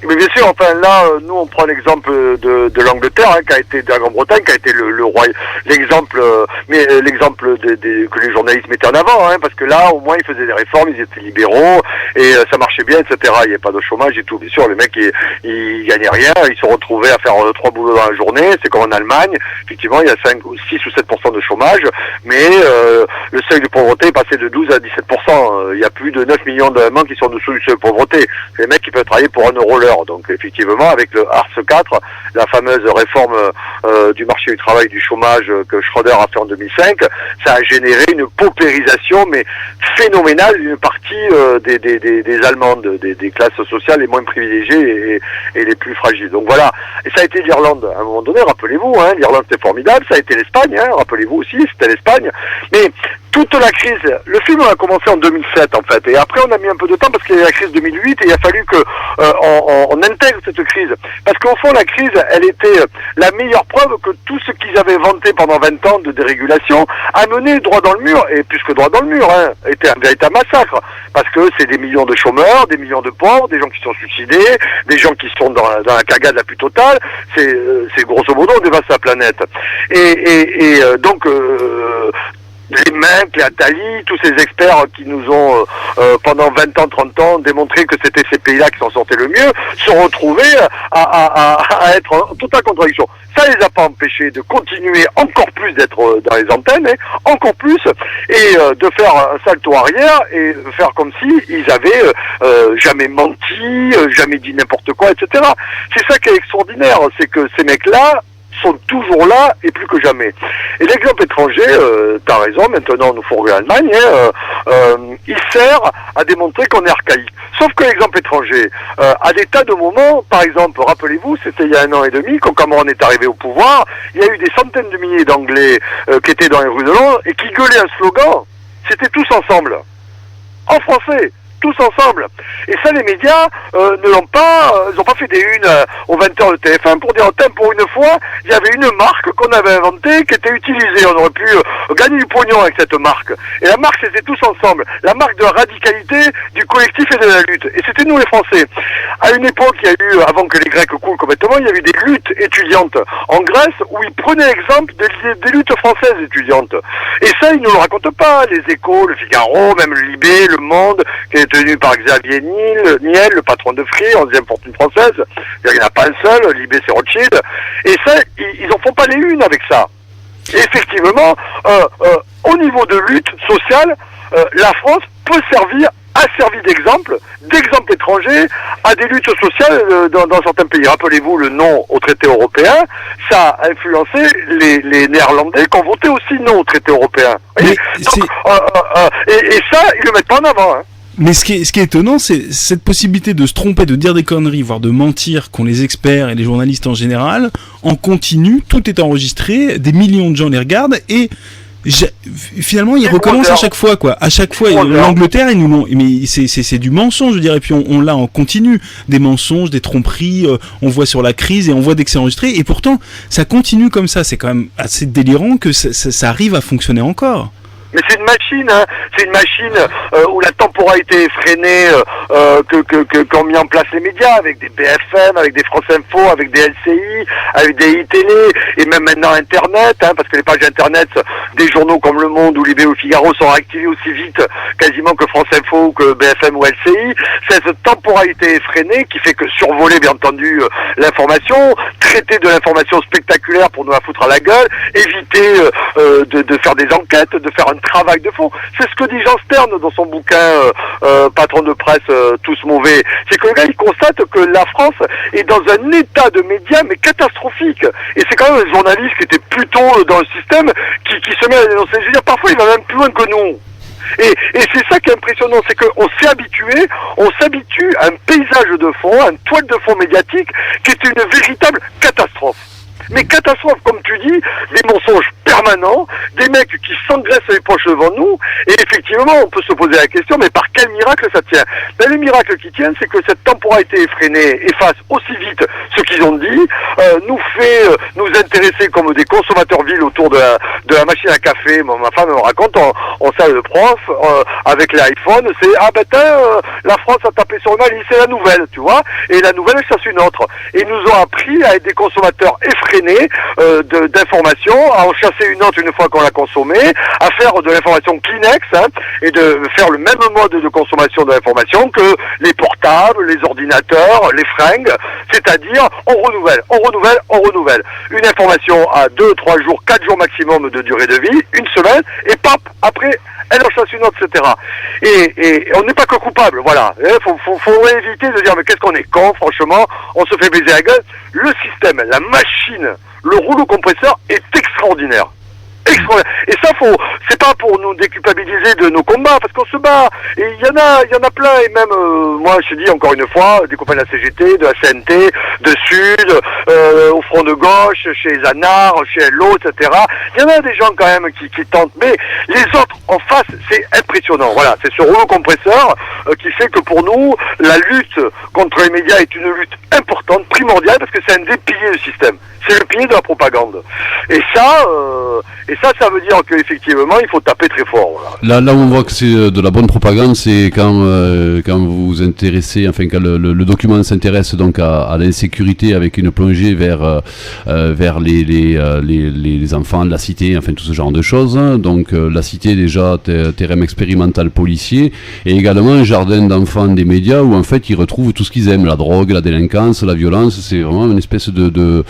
[SPEAKER 16] Mais bien sûr, enfin là, nous on prend l'exemple de l'Angleterre, qui a été de la Grande-Bretagne, qui a été le roi, l'exemple, mais l'exemple que les journalistes mettaient en avant, parce que là, au moins, ils faisaient des réformes, ils étaient libéraux et ça marchait bien, etc. Il n'y avait pas de chômage et tout. Bien sûr, les mecs, ils gagnaient rien, ils se retrouvaient à faire 3 boulots dans la journée. C'est comme en Allemagne. Effectivement, il y a 6 ou 7% de chômage, mais le seuil de pauvreté est passé de 12 à 17%. Il y a plus de 9 millions d'Allemands qui sont dessous du seuil de pauvreté. Les mecs qui peuvent travailler pour €1 l'heure. Donc effectivement, avec le Hartz IV, la fameuse réforme du marché du travail, du chômage que Schröder a fait en 2005, ça a généré une paupérisation mais phénoménale d'une partie des Allemandes, des classes sociales les moins privilégiées et les plus fragiles. Donc voilà. Et ça a été l'Irlande à un moment donné, rappelez-vous, l'Irlande c'était formidable, ça a été l'Espagne, rappelez-vous aussi, c'était l'Espagne. Mais toute la crise, le film a commencé en 2007 en fait, et après on a mis un peu de temps parce qu'il y a eu la crise 2008 et il a fallu que on intègre cette crise. Parce qu'au fond la crise, elle était la meilleure preuve que tout ce qu'ils avaient vanté pendant 20 ans de dérégulation a mené droit dans le mur, et plus que droit dans le mur, était un véritable massacre. Parce que c'est des millions de chômeurs, des millions de pauvres, des gens qui sont suicidés, des gens qui sont dans la cagade la plus totale, c'est grosso modo on dévaste la planète. Et donc les Menck, les Attali, tous ces experts qui nous ont pendant 20 ans, 30 ans démontré que c'était ces pays-là qui s'en sortaient le mieux, se retrouvaient à être en totale contradiction. Ça les a pas empêchés de continuer encore plus d'être dans les antennes, encore plus, et de faire un salto arrière et faire comme si ils avaient jamais menti, jamais dit n'importe quoi, etc. C'est ça qui est extraordinaire, c'est que ces mecs-là sont toujours là et plus que jamais. Et l'exemple étranger, t'as raison, maintenant nous fourguons l'Allemagne, il sert à démontrer qu'on est archaïque. Sauf que l'exemple étranger, à des tas de moments, par exemple, rappelez-vous, c'était il y a 1 an et demi, quand Cameron est arrivé au pouvoir, il y a eu des centaines de milliers d'Anglais qui étaient dans les rues de Londres et qui gueulaient un slogan, c'était tous ensemble, en français. Tous ensemble. Et ça, les médias ne l'ont pas, ils n'ont pas fait des unes aux 20h de TF1 pour dire, pour une fois, il y avait une marque qu'on avait inventée, qui était utilisée. On aurait pu gagner du pognon avec cette marque. Et la marque, c'était tous ensemble. La marque de la radicalité, du collectif et de la lutte. Et c'était nous, les Français. À une époque, il y a eu, avant que les Grecs coulent complètement, il y a eu des luttes étudiantes en Grèce où ils prenaient exemple des luttes françaises étudiantes. Et ça, ils ne le racontent pas. Les Échos, le Figaro, même le Libé, le Monde, qui est tenu par Xavier Niel, le patron de Free, 11e fortune française. Il n'y en a pas un seul, Libé c'est Rothschild. Et ça, ils n'en font pas les unes avec ça. Et effectivement, au niveau de lutte sociale, la France peut a servi d'exemple étranger à des luttes sociales dans certains pays. Rappelez-vous le non au traité européen, ça a influencé les Néerlandais qui ont voté aussi non au traité européen. Et ça, ils le mettent pas en avant.
[SPEAKER 13] Mais ce qui est étonnant, c'est cette possibilité de se tromper, de dire des conneries, voire de mentir, qu'ont les experts et les journalistes en général, en continu, tout est enregistré, des millions de gens les regardent, et finalement ils recommencent à chaque fois, quoi. À chaque fois, l'Angleterre, ils nous l'ont, mais c'est du mensonge, je dirais, puis on l'a en continu, des mensonges, des tromperies, on voit sur la crise et on voit dès que c'est enregistré, et pourtant, ça continue comme ça, c'est quand même assez délirant que ça arrive à fonctionner encore.
[SPEAKER 16] Mais c'est une machine, où la temporalité est freinée, qu'ont mis en place les médias, avec des BFM, avec des France Info, avec des LCI, avec des iTélé, et même maintenant Internet, parce que les pages Internet des journaux comme Le Monde ou Libé ou Figaro sont réactivées aussi vite quasiment que France Info ou que BFM ou LCI. C'est cette temporalité effrénée qui fait que survoler bien entendu l'information, traiter de l'information spectaculaire pour nous la foutre à la gueule, éviter de faire des enquêtes, de faire un travail de fond. C'est ce que dit Jean Stern dans son bouquin Patron de presse tous mauvais. C'est que le gars il constate que la France est dans un état de médias mais catastrophique. Et c'est quand même un journaliste qui était plutôt dans le système qui se met à dénoncer. Je veux dire, parfois il va même plus loin que nous. Et c'est ça qui est impressionnant, c'est qu'on s'habitue à un paysage de fond, à une toile de fond médiatique qui est une véritable catastrophe. Mais catastrophe, comme tu dis, des mensonges permanent, des mecs qui s'engraissent les poches devant nous, et effectivement, on peut se poser la question, mais par quel miracle ça tient? Ben, le miracle qui tient, c'est que cette temporalité effrénée efface aussi vite ce qu'ils ont dit, nous fait nous intéresser comme des consommateurs vils autour de la machine à café. Ma femme me raconte, on salle de prof, avec l'iPhone, c'est, la France a tapé sur une liste, c'est la nouvelle, tu vois, et la nouvelle, elle chasse une autre. Et ils nous ont appris à être des consommateurs effrénés d'informations, à en chasser une autre une fois qu'on l'a consommée, à faire de l'information Kleenex, et de faire le même mode de consommation de l'information que les portables, les ordinateurs, les fringues, c'est-à-dire on renouvelle. Une information à 2, 3 jours, 4 jours maximum de durée de vie, une semaine, et pap, après, elle en chasse une autre, etc. Et on n'est pas que coupable, voilà. Faut éviter de dire, mais qu'est-ce qu'on est con, franchement, on se fait baiser la gueule. Le système, la machine, le rouleau compresseur est extraordinaire. Et ça, c'est pas pour nous déculpabiliser de nos combats, parce qu'on se bat. Et il y en a plein, et même, moi, je dis encore une fois, des copains de la CGT, de la CNT, de Sud, au Front de Gauche, chez Zanar, chez LO, etc. Il y en a des gens quand même qui tentent, mais les autres en face, c'est impressionnant. Voilà, c'est ce rouleau compresseur qui fait que pour nous, la lutte contre les médias est une lutte importante, primordiale, parce que c'est un des piliers du système. C'est le pilier de la propagande. Et ça veut dire qu'effectivement, il faut taper très fort. Voilà.
[SPEAKER 15] Là où on voit que c'est de la bonne propagande, c'est quand vous vous intéressez, enfin quand le document s'intéresse donc à l'insécurité avec une plongée vers les enfants de la cité, enfin tout ce genre de choses. Donc la cité déjà terrain expérimental policier, et également un jardin d'enfants des médias où en fait ils retrouvent tout ce qu'ils aiment, la drogue, la délinquance, la violence. C'est vraiment une espèce de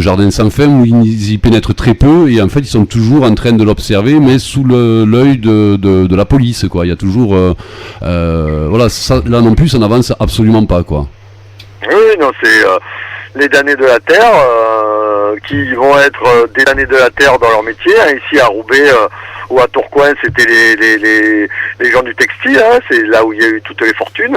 [SPEAKER 15] jardin sans fin où ils y pénètrent très peu, et en fait ils sont toujours en train de l'observer, mais sous l'œil de la police, quoi. Il y a toujours ça, là non plus ça n'avance absolument pas, quoi.
[SPEAKER 16] Oui, non, c'est les damnés de la terre qui vont être des damnés de la terre dans leur métier. Ici à Roubaix ou à Tourcoing, c'était les gens du textile, c'est là où il y a eu toutes les fortunes,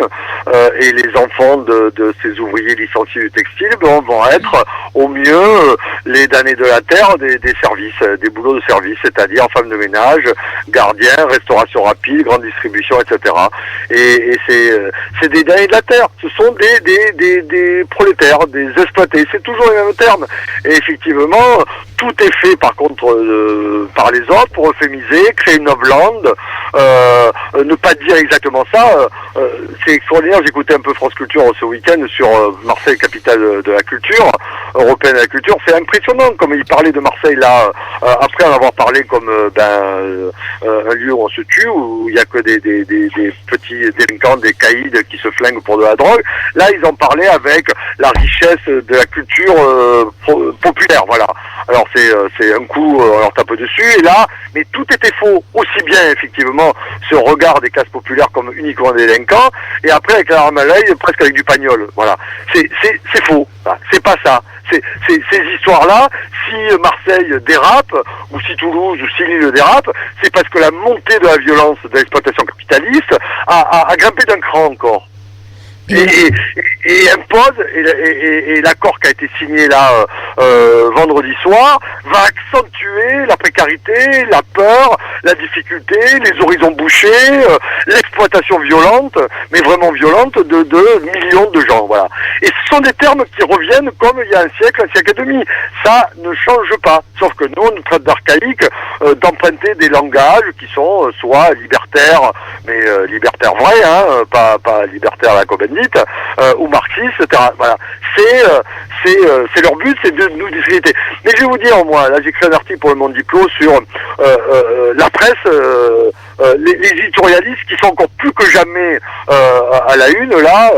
[SPEAKER 16] et les enfants de ces ouvriers licenciés du textile vont être au mieux les damnés de la terre des services, des boulots de service, c'est-à-dire femmes de ménage, gardiens, restauration rapide, grande distribution, etc. Et c'est des damnés de la terre, ce sont des prolétaires, des exploités, c'est toujours les mêmes termes. Et effectivement, tout est fait par contre par les autres pour euphémiser, créer une novlande, ne pas dire exactement ça. C'est extraordinaire, j'écoutais un peu France Culture ce week-end sur Marseille, capitale de la culture, européenne de la culture. C'est impressionnant comme il parlait de Marseille là, après en avoir parlé comme un lieu où on se tue, où il n'y a que des petits délinquants, des caïds qui se flinguent pour de la drogue. Là, ils en parlaient avec la richesse de la culture populaire, voilà. Alors c'est un coup, on leur tape dessus, et là, mais tout était faux, aussi bien effectivement ce regard des classes populaires comme uniquement des délinquants, et après avec la arme à l'œil, presque avec du pagnol, voilà. C'est faux, c'est pas ça. Ces histoires-là, si Marseille dérape, ou si Toulouse, ou si Lille dérape, c'est parce que la montée de la violence de l'exploitation capitaliste a grimpé d'un cran encore. Et impose, et l'accord qui a été signé là vendredi soir va accentuer la précarité, la peur, la difficulté, les horizons bouchés, l'exploitation violente, mais vraiment violente, de millions de gens, voilà. Et ce sont des termes qui reviennent comme il y a un siècle et demi. Ça ne change pas, sauf que nous, on nous traite d'archaïque, d'emprunter des langages qui sont soit libertaires, mais libertaires vrais, pas libertaires à la Cobenite, ou marxistes, etc. Voilà. C'est leur but, c'est de nous discréditer. Mais je vais vous dire, moi, là j'ai écrit un article pour le Monde Diplo sur la presse, les éditorialistes qui sont encore plus que jamais à la une, là,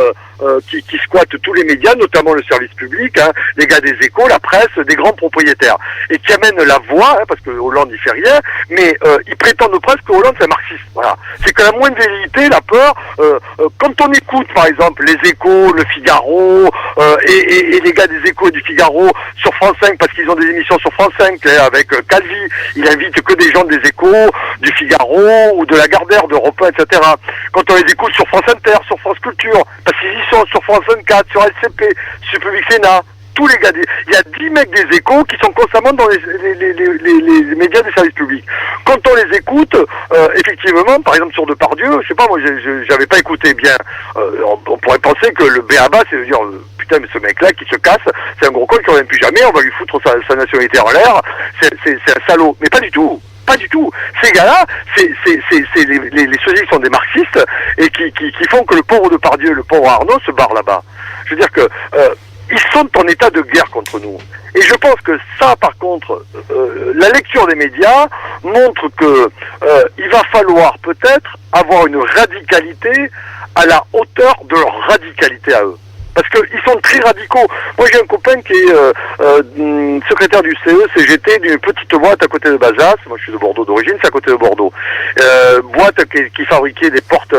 [SPEAKER 16] qui squattent tous les médias, notamment le service public, les gars des Échos, la presse, des grands propriétaires, et qui amènent la voix, parce que Hollande n'y fait rien, mais ils prétendent presque que Hollande c'est marxiste. Voilà. C'est que la moindre vérité, la peur, quand on écoute par exemple les Échos, le Figaro, et les gars des Échos et du Figaro sur France 5, parce qu'ils ont des émissions sur France 5 avec Calvi, il invite que des gens des Échos, du Figaro ou de Lagardère, d'Europe 1, etc. Quand on les écoute sur France Inter, sur France Culture, parce qu'ils y sont sur France 24, sur LCP, sur Public Sénat, tous les gars, il y a 10 mecs des Échos qui sont constamment dans les médias des services publics. Quand on les écoute, effectivement, par exemple sur Depardieu, je sais pas, moi j'avais pas écouté bien, on pourrait penser que le b.a.-ba, c'est de dire, putain, mais ce mec-là qui se casse, c'est un gros con qui revient plus jamais, on va lui foutre sa nationalité en l'air, c'est un salaud. Mais pas du tout. Pas du tout. Ces gars-là, c'est les sosies sont des marxistes et qui font que le pauvre Depardieu, le pauvre Arnaud se barre là-bas. Je veux dire que ils sont en état de guerre contre nous. Et je pense que ça, par contre, la lecture des médias montre que il va falloir peut-être avoir une radicalité à la hauteur de leur radicalité à eux. Parce qu'ils sont très radicaux. Moi, j'ai un copain qui est secrétaire du CGT d'une petite boîte à côté de Bazas. Moi, je suis de Bordeaux d'origine, c'est à côté de Bordeaux. Boîte qui fabriquait des portes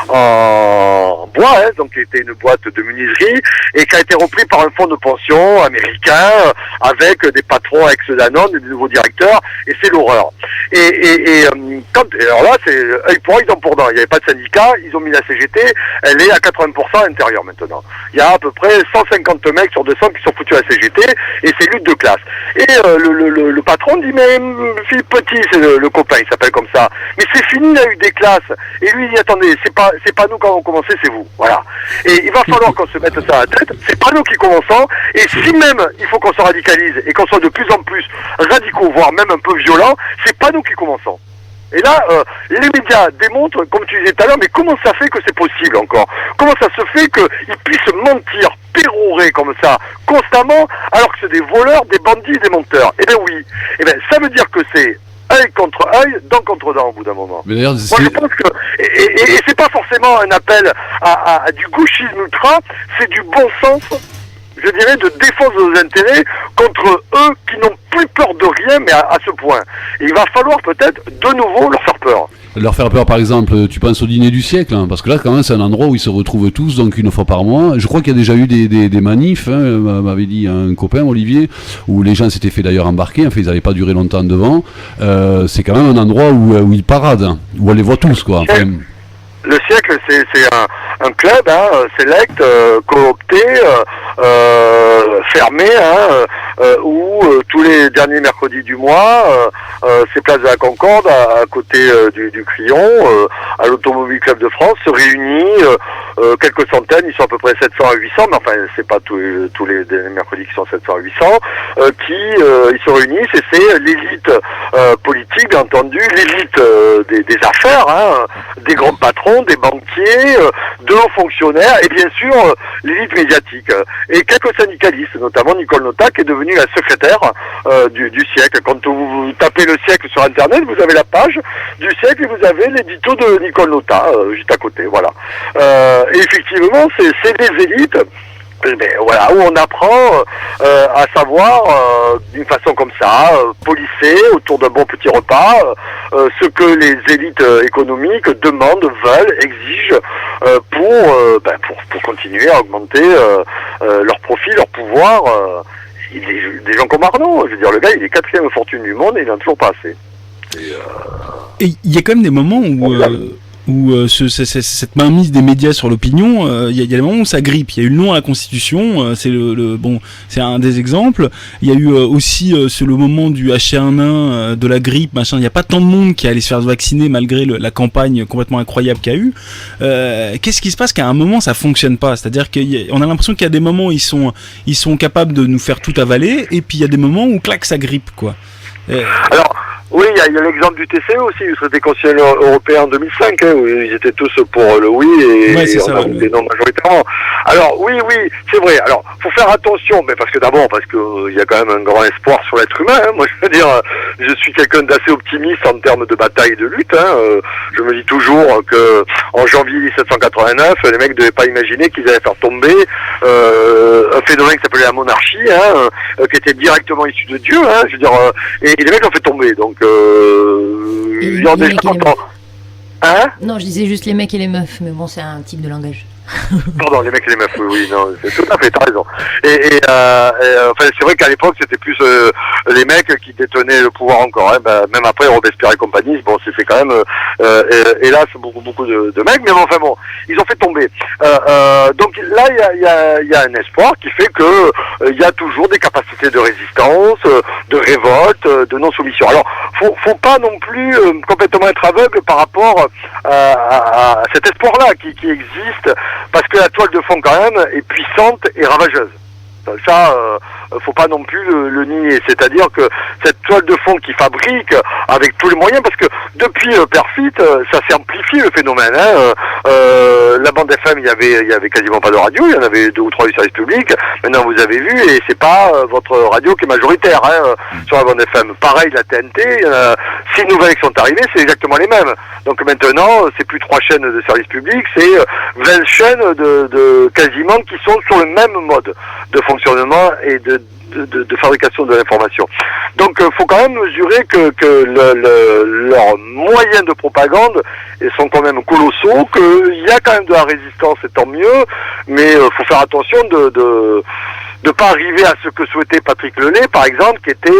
[SPEAKER 16] en bois, hein, donc qui était une boîte de menuiserie, et qui a été repris par un fonds de pension américain, avec des patrons ex-Danone, des nouveaux directeurs, et c'est l'horreur. Alors là, c'est œil pour œil, dent pour dent. Il n'y avait pas de syndicat, ils ont mis la CGT, elle est à 80% à l'intérieur maintenant. Il y a à peu près 150 mecs sur 200 qui sont foutus à la CGT, et c'est lutte de classe. Et le patron dit, mais Philippe Petit, c'est le copain, il s'appelle comme ça. Mais c'est fini, il y a eu des classes. Et lui, il dit, attendez, c'est pas nous quand on commençait, c'est vous. Voilà. Et il va falloir qu'on se mette ça à la tête, c'est pas nous qui commençons, et si même il faut qu'on se radicalise, et qu'on soit de plus en plus radicaux, voire même un peu violents, c'est pas nous qui commençons. Et là, les médias démontrent, comme tu disais tout à l'heure, mais comment ça fait que c'est possible encore? Comment ça se fait qu'ils puissent mentir, pérorer comme ça, constamment, alors que c'est des voleurs, des bandits, des menteurs? Eh bien oui. Eh bien, ça veut dire que c'est œil contre œil, dent contre dent au bout d'un moment.
[SPEAKER 15] Mais d'ailleurs,
[SPEAKER 16] moi je pense que et c'est pas forcément un appel à du gauchisme ultra, c'est du bon sens, je dirais, de défense de nos intérêts contre eux qui n'ont plus peur de rien, mais à ce point. Et il va falloir peut-être de nouveau leur faire peur.
[SPEAKER 15] Leur faire peur, par exemple, tu penses au dîner du siècle, hein, parce que là, quand même, c'est un endroit où ils se retrouvent tous, donc une fois par mois. Je crois qu'il y a déjà eu des manifs, hein, m'avait dit un copain, Olivier, où les gens s'étaient fait d'ailleurs embarquer, enfin, ils n'avaient pas duré longtemps devant. C'est quand même un endroit où ils paradent, hein, où on les voit tous, quoi. Enfin,
[SPEAKER 16] le siècle, c'est un club, hein, select, coopté, fermé, hein, où tous les derniers mercredis du mois, c'est place de la Concorde, à côté du Crillon, à l'Automobile Club de France, se réunit quelques centaines, ils sont à peu près 700 à 800, mais enfin, c'est pas tous les mercredis qui sont 700 à 800, ils se réunissent, et c'est l'élite politique, bien entendu, l'élite des affaires, hein, des grands patrons, des banquiers, de hauts fonctionnaires, et bien sûr l'élite médiatique. Et quelques syndicalistes, notamment Nicole Notat, qui est devenue la secrétaire du siècle. Quand vous tapez le siècle sur Internet, vous avez la page du siècle et vous avez l'édito de Nicole Notat, juste à côté, voilà. Et effectivement, c'est des élites, mais voilà, où on apprend à savoir d'une façon comme ça, policée, autour d'un bon petit repas, ce que les élites économiques demandent, veulent, exigent pour continuer à augmenter leur profit, leur pouvoir. Des gens comme Arnaud, je veux dire, le gars, il est 4e fortune du monde et il n'en a toujours pas assez.
[SPEAKER 13] Et il y a quand même des moments où cette mainmise des médias sur l'opinion, il y a des moments où ça grippe. Il y a eu le non à la Constitution, c'est un des exemples. Il y a eu aussi le moment du H1N1, de la grippe, machin. Il n'y a pas tant de monde qui allait se faire vacciner malgré la campagne complètement incroyable qu'il y a eu. Qu'est-ce qui se passe qu'à un moment ça fonctionne pas? C'est-à-dire qu'on a l'impression qu'il y a des moments où ils sont capables de nous faire tout avaler, et puis il y a des moments où clac, ça grippe, quoi.
[SPEAKER 16] Alors, oui, il y a l'exemple du TCE aussi, où c'était conseiller européen en 2005, hein, où ils étaient tous pour le oui et on a voté non majoritairement. Alors, oui, c'est vrai. Alors, faut faire attention, mais parce que il y a quand même un grand espoir sur l'être humain, hein. Moi, je veux dire, je suis quelqu'un d'assez optimiste en termes de bataille et de lutte, hein. Je me dis toujours que en janvier 1789, les mecs ne devaient pas imaginer qu'ils allaient faire tomber un phénomène qui s'appelait la monarchie, hein, qui était directement issu de Dieu, hein. Je veux dire, et les mecs l'ont fait tomber, donc il y en a déjà content. Hein?
[SPEAKER 14] Non, je disais juste les mecs et les meufs, mais bon, c'est un type de langage.
[SPEAKER 16] Pardon, les mecs et les meufs, oui, non, c'est tout à fait, t'as raison. Enfin, c'est vrai qu'à l'époque, c'était plus les mecs qui détenaient le pouvoir encore. Hein. Même après Robespierre et compagnie, bon, c'était quand même, hélas, beaucoup de mecs, mais enfin bon, ils ont fait tomber. Donc là, il y a un espoir qui fait que il y a toujours des capacités de résistance, de révolte, de non-soumission. Alors, faut pas non plus complètement être aveugle par rapport à cet espoir-là qui existe, parce que la toile de fond quand même est puissante et ravageuse. Ça, faut pas non plus le nier. C'est-à-dire que cette toile de fond qui fabrique avec tous les moyens, parce que depuis Perfit, ça s'est amplifié le phénomène. Hein. La bande FM, il y avait quasiment pas de radio, il y en avait 2 ou 3 du service public. Maintenant, vous avez vu, et c'est pas votre radio qui est majoritaire sur la bande FM. Pareil, la TNT, 6 nouvelles qui sont arrivées, c'est exactement les mêmes. Donc maintenant, c'est plus 3 chaînes de service public, c'est 20 chaînes de quasiment qui sont sur le même mode de fonctionnement et de fabrication de l'information. Donc faut quand même mesurer que leurs moyens de propagande sont quand même colossaux, qu'il y a quand même de la résistance, et tant mieux, mais faut faire attention de pas arriver à ce que souhaitait Patrick Lelay, par exemple, qui était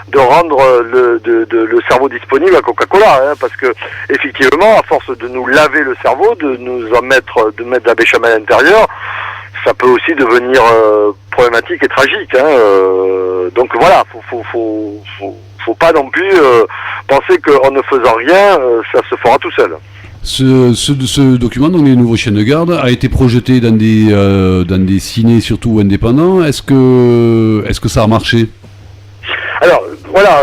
[SPEAKER 16] de rendre le cerveau disponible à Coca-Cola, hein, parce que effectivement, à force de nous laver le cerveau, de mettre de la béchamel à l'intérieur, ça peut aussi devenir problématique et tragique. Hein, donc voilà, faut pas non plus penser qu'en ne faisant rien, ça se fera tout seul.
[SPEAKER 15] Ce document, donc les nouveaux chiens de garde, a été projeté dans des cinés surtout indépendants. Est-ce que ça a marché?
[SPEAKER 16] Alors voilà,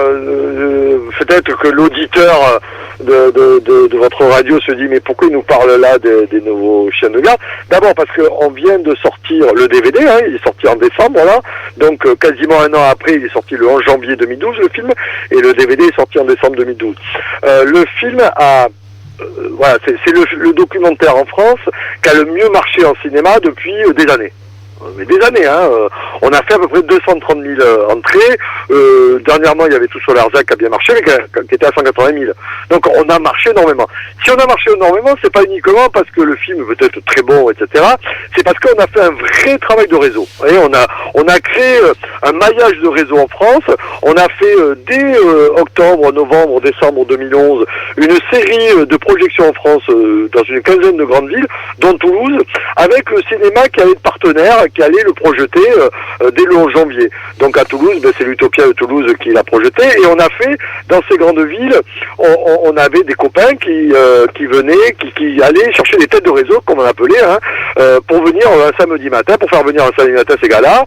[SPEAKER 16] peut-être que l'auditeur de votre radio se dit mais pourquoi il nous parle là des nouveaux chiens de garde? D'abord parce qu'on vient de sortir le DVD, hein, il est sorti en décembre là, donc quasiment un an après, il est sorti le 11 janvier 2012 le film, et le DVD est sorti en décembre 2012. Le film a voilà, c'est le documentaire en France qui a le mieux marché en cinéma depuis des années. Mais des années, hein. On a fait à peu près 230 000 entrées. Dernièrement, il y avait Tout sur l'Arzac qui a bien marché, mais qui était à 180 000. Donc, on a marché énormément. Si on a marché énormément, c'est pas uniquement parce que le film peut être très bon, etc. C'est parce qu'on a fait un vrai travail de réseau. Vous voyez, on a créé un maillage de réseau en France. On a fait dès octobre, novembre, décembre 2011 une série de projections en France dans une quinzaine de grandes villes, dont Toulouse, avec le cinéma qui allait être partenaire, qui allait le projeter dès le 11 janvier. Donc à Toulouse, c'est l'Utopia de Toulouse qui l'a projeté, et on a fait dans ces grandes villes, on avait des copains qui venaient, qui allaient chercher des têtes de réseau, comme on appelait, hein, pour venir un samedi matin, pour faire venir un samedi matin ces gars-là,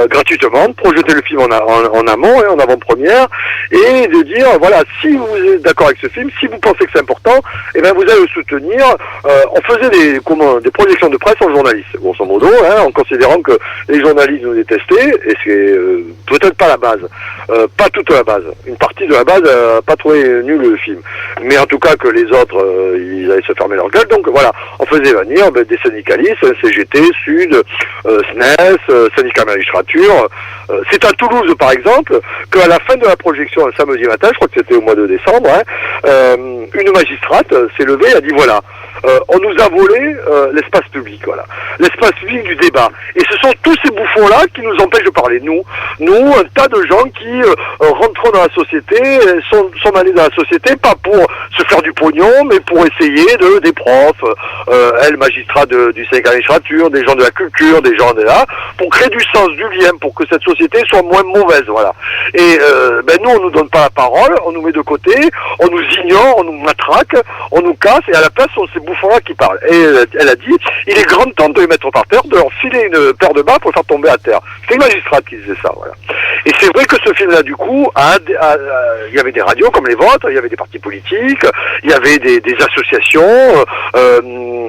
[SPEAKER 16] gratuitement, projeter le film en amont, hein, en avant-première, et de dire, voilà, si vous êtes d'accord avec ce film, si vous pensez que c'est important, eh ben vous allez le soutenir. On faisait des projections de presse en journaliste, grosso modo, hein, en considérant que les journalistes nous détestaient, et c'est peut-être pas la base, pas toute la base. Une partie de la base n'a pas trouvé nul le film. Mais en tout cas que les autres, ils allaient se fermer leur gueule. Donc voilà, on faisait venir des syndicalistes, CGT, Sud, SNES, syndicat magistrature. C'est à Toulouse, par exemple, qu'à la fin de la projection, un samedi matin, je crois que c'était au mois de décembre, hein, une magistrate s'est levée et a dit voilà, on nous a volé l'espace public, voilà, l'espace public du débat. Et ce sont tous ces bouffons-là qui nous empêchent de parler. Nous, un tas de gens qui rentrons dans la société, sont allés dans la société pas pour se faire du pognon, mais pour essayer des profs, elle, magistrat du syndicat magistrature, des gens de la culture, des gens de là, pour créer du sens, du lien, pour que cette société soit moins mauvaise, voilà. Et nous, on nous donne pas la parole, on nous met de côté, on nous ignore, on nous matraque, on nous casse, et à la place, on ces bouffons-là qui parlent. Et elle a dit, il est grand temps de les mettre par terre, de leur filer une paire de bas pour faire tomber à terre. C'était une magistrate qui disait ça, voilà. Et c'est vrai que ce film-là, du coup, il y avait des radios comme les vôtres, il y avait des partis politiques, il y avait des associations,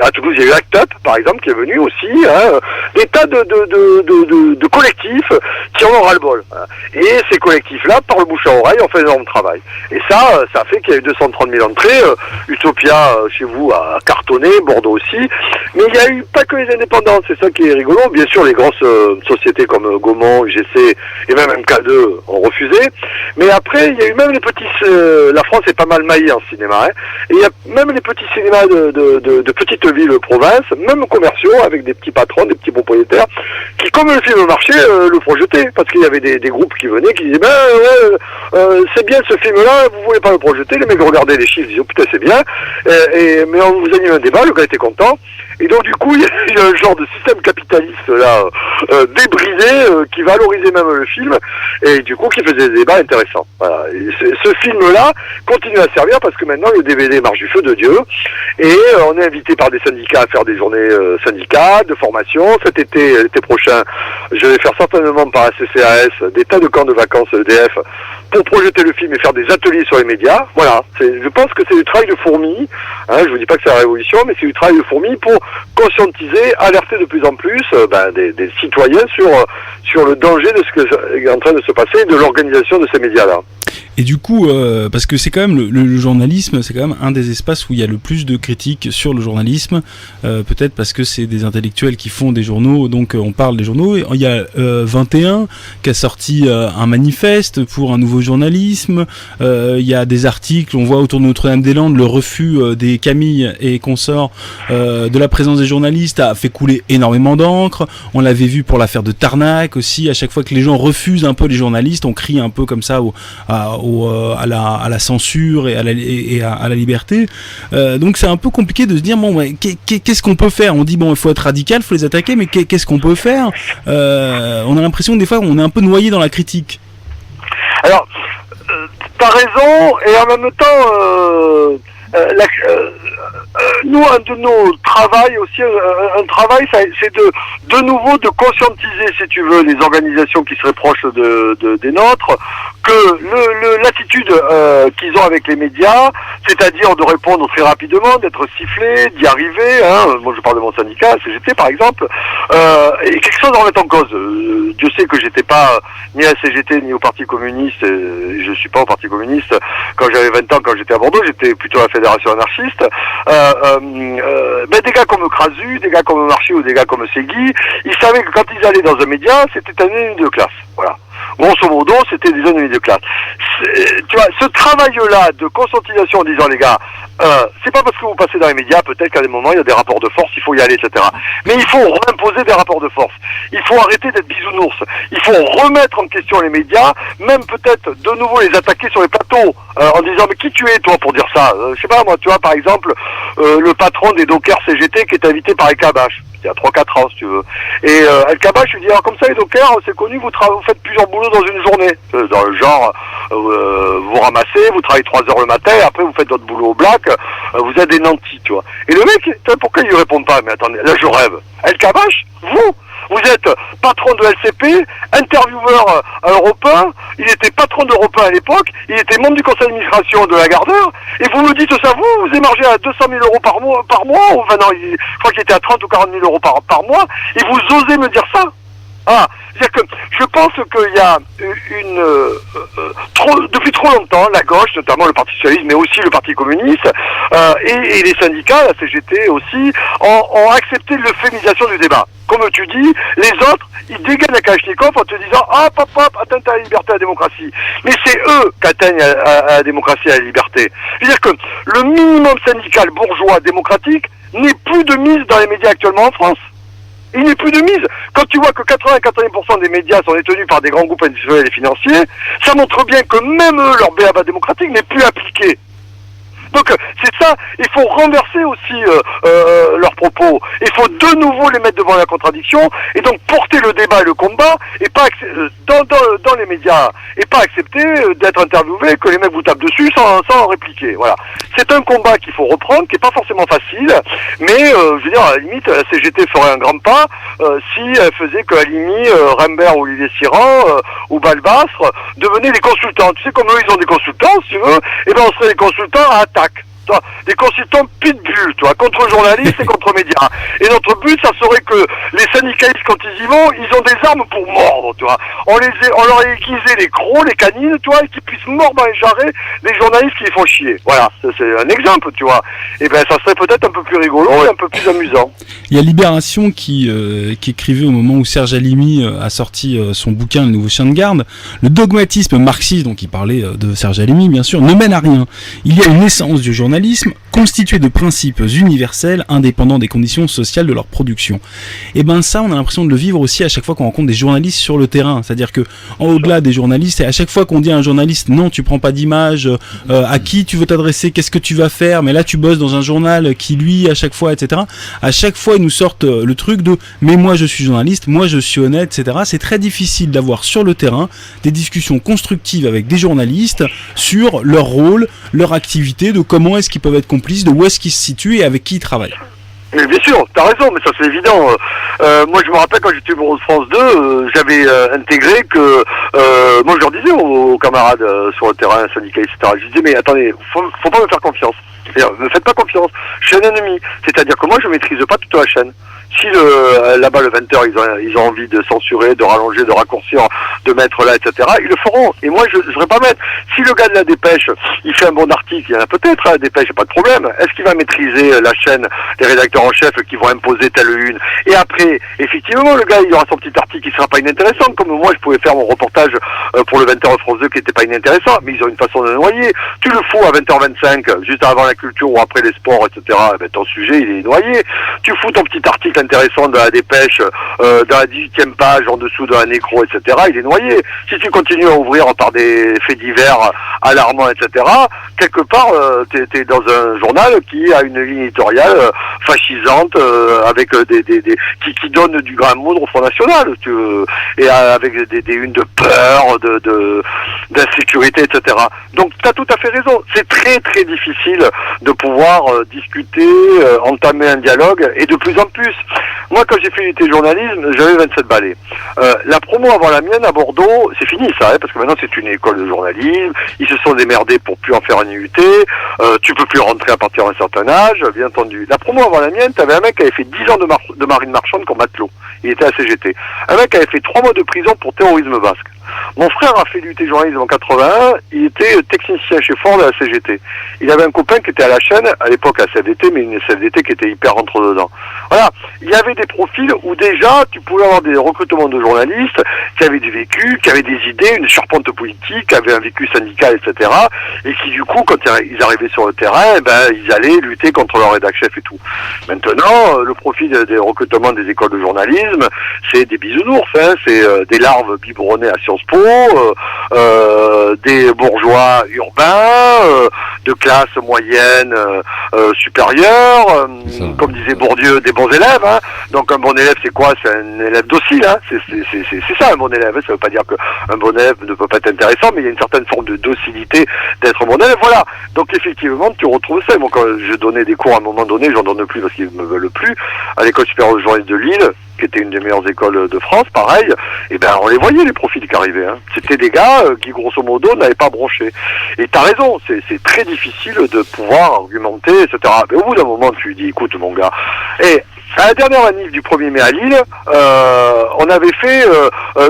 [SPEAKER 16] à Toulouse, il y a eu Act Up, par exemple, qui est venu aussi, hein, des tas de collectifs qui en ont ras-le-bol. Hein. Et ces collectifs-là, par le bouche à oreille, ont fait un énorme travail. Et ça fait qu'il y a eu 230 000 entrées, Utopia, chez vous, a cartonné, Bordeaux aussi, mais il n'y a eu pas que les indépendants, c'est ça qui est rigolo. Bien sûr, les grosses sociétés comme Gaumont, UGC et même MK2 ont refusé. Mais après, il y a eu même les petits... la France est pas mal maillée en cinéma. Hein, et il y a même les petits cinémas de petites villes de province, même commerciaux, avec des petits patrons, des petits propriétaires, qui, comme le film marchait, le projetaient. Parce qu'il y avait des groupes qui venaient, qui disaient c'est bien ce film-là, vous voulez pas le projeter? Les mecs regardaient les chiffres, ils disaient putain c'est bien. Mais on vous anime un débat, le gars était content. Et donc du coup, il y a un genre de système capitaliste là débridé qui valorisait même le film et du coup qui faisait des débats intéressants. Voilà. Et ce film-là continue à servir parce que maintenant le DVD marche du feu de Dieu et on est invité par des syndicats à faire des journées syndicales de formation. Cet été, l'été prochain, je vais faire certainement par la CCAS des tas de camps de vacances EDF pour projeter le film et faire des ateliers sur les médias. Voilà. Je pense que c'est du travail de fourmi. Hein, je vous dis pas que c'est la révolution, mais c'est du travail de fourmi pour conscientiser, alerter de plus en plus des citoyens sur le danger de ce qui est en train de se passer et de l'organisation de ces médias-là.
[SPEAKER 13] Et du coup, parce que c'est quand même le journalisme, c'est quand même un des espaces où il y a le plus de critiques sur le journalisme, peut-être parce que c'est des intellectuels qui font des journaux, donc on parle des journaux. Il y a 21 qui a sorti un manifeste pour un nouveau journalisme, il y a des articles, on voit autour de Notre-Dame-des-Landes le refus des Camille et consorts de la présence des journalistes a fait couler énormément d'encre. On l'avait vu pour l'affaire de Tarnac aussi, à chaque fois que les gens refusent un peu les journalistes, on crie un peu comme ça à la censure et à la liberté. Donc c'est un peu compliqué de se dire bon, qu'est-ce qu'on peut faire? On dit bon, il faut être radical, il faut les attaquer, mais qu'est-ce qu'on peut faire? On a l'impression que des fois on est un peu noyé dans la critique.
[SPEAKER 16] Alors, t'as raison, et en même temps, nous, un de nos travails aussi, un travail, c'est de nouveau de conscientiser, si tu veux, les organisations qui seraient proches des nôtres, que l'attitude qu'ils ont avec les médias, c'est-à-dire de répondre très rapidement, d'être sifflé, d'y arriver, hein, moi je parle de mon syndicat, CGT par exemple, et quelque chose en remettre en cause. Dieu sait que j'étais pas ni à CGT ni au Parti communiste, je suis pas au Parti communiste quand j'avais 20 ans, quand j'étais à Bordeaux, j'étais plutôt à la Fédération anarchiste. Des gars comme Crasu, des gars comme Marché ou des gars comme Segui, ils savaient que quand ils allaient dans un média, c'était un ennemi de classe. Voilà. Grosso modo, c'était des ennemis de classe. Tu vois, ce travail-là de conscientisation en disant, les gars, c'est pas parce que vous passez dans les médias, peut-être qu'à des moments, il y a des rapports de force, il faut y aller, etc. Mais il faut imposer des rapports de force. Il faut arrêter d'être bisounours. Il faut remettre en question les médias, même peut-être de nouveau les attaquer sur les plateaux, en disant, mais qui tu es, toi, pour dire ça? Je sais pas, moi, tu vois, par exemple, le patron des dockers CGT qui est invité par El Kabash. Il y a 3-4 ans, si tu veux. Et El Kabash lui dit, alors comme ça, les dockers, c'est connu, vous faites plusieurs boulots dans une journée. Dans le genre, vous ramassez, vous travaillez 3 heures le matin, et après vous faites votre boulot au black, vous êtes des nantis, tu vois. Et le mec, pourquoi il lui répond pas? Mais attendez, là je rêve. El Kabash, vous êtes patron de LCP, intervieweur à Europe 1, il était patron d'Europe 1 à l'époque, il était membre du conseil d'administration de Lagardère, et vous me dites ça, vous émargez à 200 000 euros par mois, enfin non, je crois qu'il était à 30 ou 40 000 euros par mois, et vous osez me dire ça? Ah, c'est-à-dire que je pense qu'il y a depuis trop longtemps, la gauche, notamment le Parti socialiste, mais aussi le Parti communiste, et les syndicats, la CGT aussi, ont accepté l'euphémisation du débat. Comme tu dis, les autres, ils dégainent la Kalachnikov en te disant « Ah, pop, atteinte à la liberté et à la démocratie ». Mais c'est eux qui atteignent à la démocratie et à la liberté. C'est-à-dire que le minimum syndical bourgeois démocratique n'est plus de mise dans les médias actuellement en France. Il n'est plus de mise. Quand tu vois que 80-90% des médias sont détenus par des grands groupes industriels et financiers, ça montre bien que même eux, leur b.a.-ba démocratique n'est plus appliqué. Donc c'est ça, il faut renverser aussi leurs propos. Il faut de nouveau les mettre devant la contradiction et donc porter le débat et le combat et pas dans les médias et pas accepter d'être interviewé, que les mecs vous tapent dessus sans répliquer. Voilà. C'est un combat qu'il faut reprendre, qui est pas forcément facile, mais je veux dire, à la limite, la CGT ferait un grand pas si elle faisait que Halimi, Rembert ou Olivier Siran ou Balbastre devenaient des consultants. Tu sais, comme eux, ils ont des consultants, si tu veux, et ben on serait des consultants à attaque. toi, des consultants pitbull, toi, contre journalistes et contre médias. Et notre but, ça serait que les syndicalistes, quand ils y vont, ils ont des armes pour mordre, tu vois. On leur a aiguisé les crocs, les canines, tu vois, et qu'ils puissent mordre dans les jarrets les journalistes qui les font chier. Voilà, c'est un exemple, tu vois. Et ben, ça serait peut-être un peu plus rigolo et un peu plus amusant.
[SPEAKER 13] Il y a Libération qui écrivait au moment où Serge Halimi a sorti son bouquin Le Nouveau Chien de Garde, le dogmatisme marxiste, donc il parlait de Serge Halimi bien sûr, ne mène à rien. Il y a une essence du journalisme constituée de principes universels indépendants des conditions sociales de leur production. Et ben ça, on a l'impression de le vivre aussi à chaque fois qu'on rencontre des journalistes sur le terrain. C'est-à-dire que au-delà des journalistes, et à chaque fois qu'on dit à un journaliste non, tu prends pas d'image, à qui tu veux t'adresser, qu'est-ce que tu vas faire, mais là tu bosses dans un journal qui lui à chaque fois, etc. À chaque fois ils nous sortent le truc de mais moi je suis journaliste, moi je suis honnête, etc. C'est très difficile d'avoir sur le terrain des discussions constructives avec des journalistes sur leur rôle, leur activité, de comment est-ce qu'ils peuvent être complices, de où est-ce qu'ils se situent et avec qui ils travaillent.
[SPEAKER 16] Mais bien sûr, t'as raison, mais ça c'est évident. Moi je me rappelle quand j'étais au bureau de France 2, j'avais intégré que moi je leur disais aux camarades sur le terrain, syndicalistes, etc. Je disais mais attendez, faut pas me faire confiance. C'est-à-dire, me faites pas confiance. Je suis un ennemi. C'est-à-dire que moi je maîtrise pas toute la chaîne. Si là-bas le 20h ils ont envie de censurer, de rallonger, de raccourcir, de mettre là, etc., ils le feront. Et moi je ne serai pas mettre. Si le gars de la Dépêche, il fait un bon article, il y en a peut-être à la Dépêche, pas de problème. Est-ce qu'il va maîtriser la chaîne des rédacteurs en chef qui vont imposer telle une? Et après, effectivement, le gars il aura son petit article qui sera pas inintéressant, comme moi je pouvais faire mon reportage pour le 20h France 2 qui était pas inintéressant, mais ils ont une façon de noyer. Tu le fous à 20h25, juste avant la culture ou après les sports, etc., ben, ton sujet il est noyé. Tu fous ton petit article intéressant de la Dépêche dans la 18e page en dessous d'un écro, etc., il est noyé. Si tu continues à ouvrir par des faits divers alarmants, etc., quelque part t'es dans un journal qui a une ligne éditoriale fascisante avec qui donne du grain de moudre au Front National, et avec des unes de peur, d'insécurité, etc. Donc t'as tout à fait raison. C'est très très difficile de pouvoir discuter, entamer un dialogue, et de plus en plus. Moi, quand j'ai fait l'UT journalisme, j'avais 27 balais. La promo avant la mienne à Bordeaux, c'est fini ça, parce que maintenant c'est une école de journalisme. Ils se sont démerdés pour plus en faire une UT. Tu peux plus rentrer à partir d'un certain âge, bien entendu. La promo avant la mienne, t'avais un mec qui avait fait 10 ans de marine marchande comme matelot. Il était à CGT. Un mec qui avait fait 3 mois de prison pour terrorisme basque. Mon frère a fait l'UT journalisme en 81, il était technicien chez Ford à la CGT. Il avait un copain qui était à la chaîne, à l'époque à CFDT, mais une CFDT qui était hyper rentre-dedans. Voilà, il y avait des profils où déjà tu pouvais avoir des recrutements de journalistes qui avaient du vécu, qui avaient des idées, une charpente politique, qui avaient un vécu syndical, etc. Et qui du coup, quand ils arrivaient sur le terrain, ils allaient lutter contre leur rédac chef et tout. Maintenant, le profil des recrutements des écoles de journalisme, c'est des bisounours, hein, c'est des larves biberonnés à Sciences Po, des bourgeois urbains, de classe moyenne supérieure, comme disait Bourdieu, des bons élèves. Hein. Donc un bon élève, c'est quoi? C'est un élève docile. Hein. C'est ça un bon élève. Ça veut pas dire qu'un bon élève ne peut pas être intéressant, mais il y a une certaine forme de docilité d'être un bon élève. Voilà. Donc effectivement, tu retrouves ça. Moi, quand je donnais des cours à un moment donné, j'en donne plus parce qu'ils me veulent plus, à l'école supérieure de journalisme de Lille, qui était une des meilleures écoles de France, pareil, et ben on les voyait les profils qui arrivaient. Hein. C'était des gars qui grosso modo n'avaient pas bronché. Et t'as raison, c'est très difficile de pouvoir argumenter, etc. Mais au bout d'un moment, tu lui dis, écoute mon gars, et à la dernière manif du 1er mai à Lille, on avait fait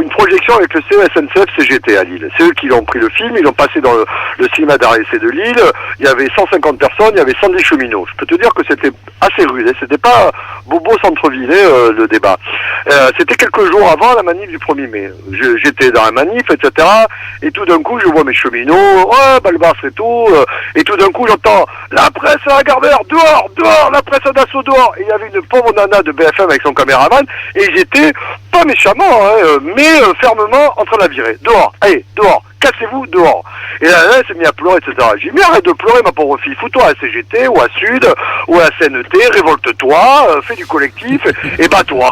[SPEAKER 16] une projection avec le CESNCF CGT à Lille. C'est eux qui l'ont pris le film, ils l'ont passé dans le cinéma d'art essai de Lille. Il y avait 150 personnes, il y avait 110 cheminots. Je peux te dire que c'était assez rude, c'était pas bobo centre-ville le débat. C'était quelques jours avant la manif du 1er mai. J'étais dans la manif, etc. Et tout d'un coup, je vois mes cheminots, ouais, Balbas et tout. Et tout d'un coup, j'entends la presse à la Gardère, dehors, la presse d'assaut dehors. Et il y avait une pauvre nana de BFM avec son caméraman, et j'étais pas méchamment, hein, mais fermement en train de la virer. Dehors, allez, dehors, cassez-vous, dehors. Et la nana s'est mise à pleurer, etc. J'ai dit, mais arrête de pleurer, ma pauvre fille, fous-toi à CGT, ou à Sud, ou à CNT, révolte-toi, fais du collectif, et bats-toi,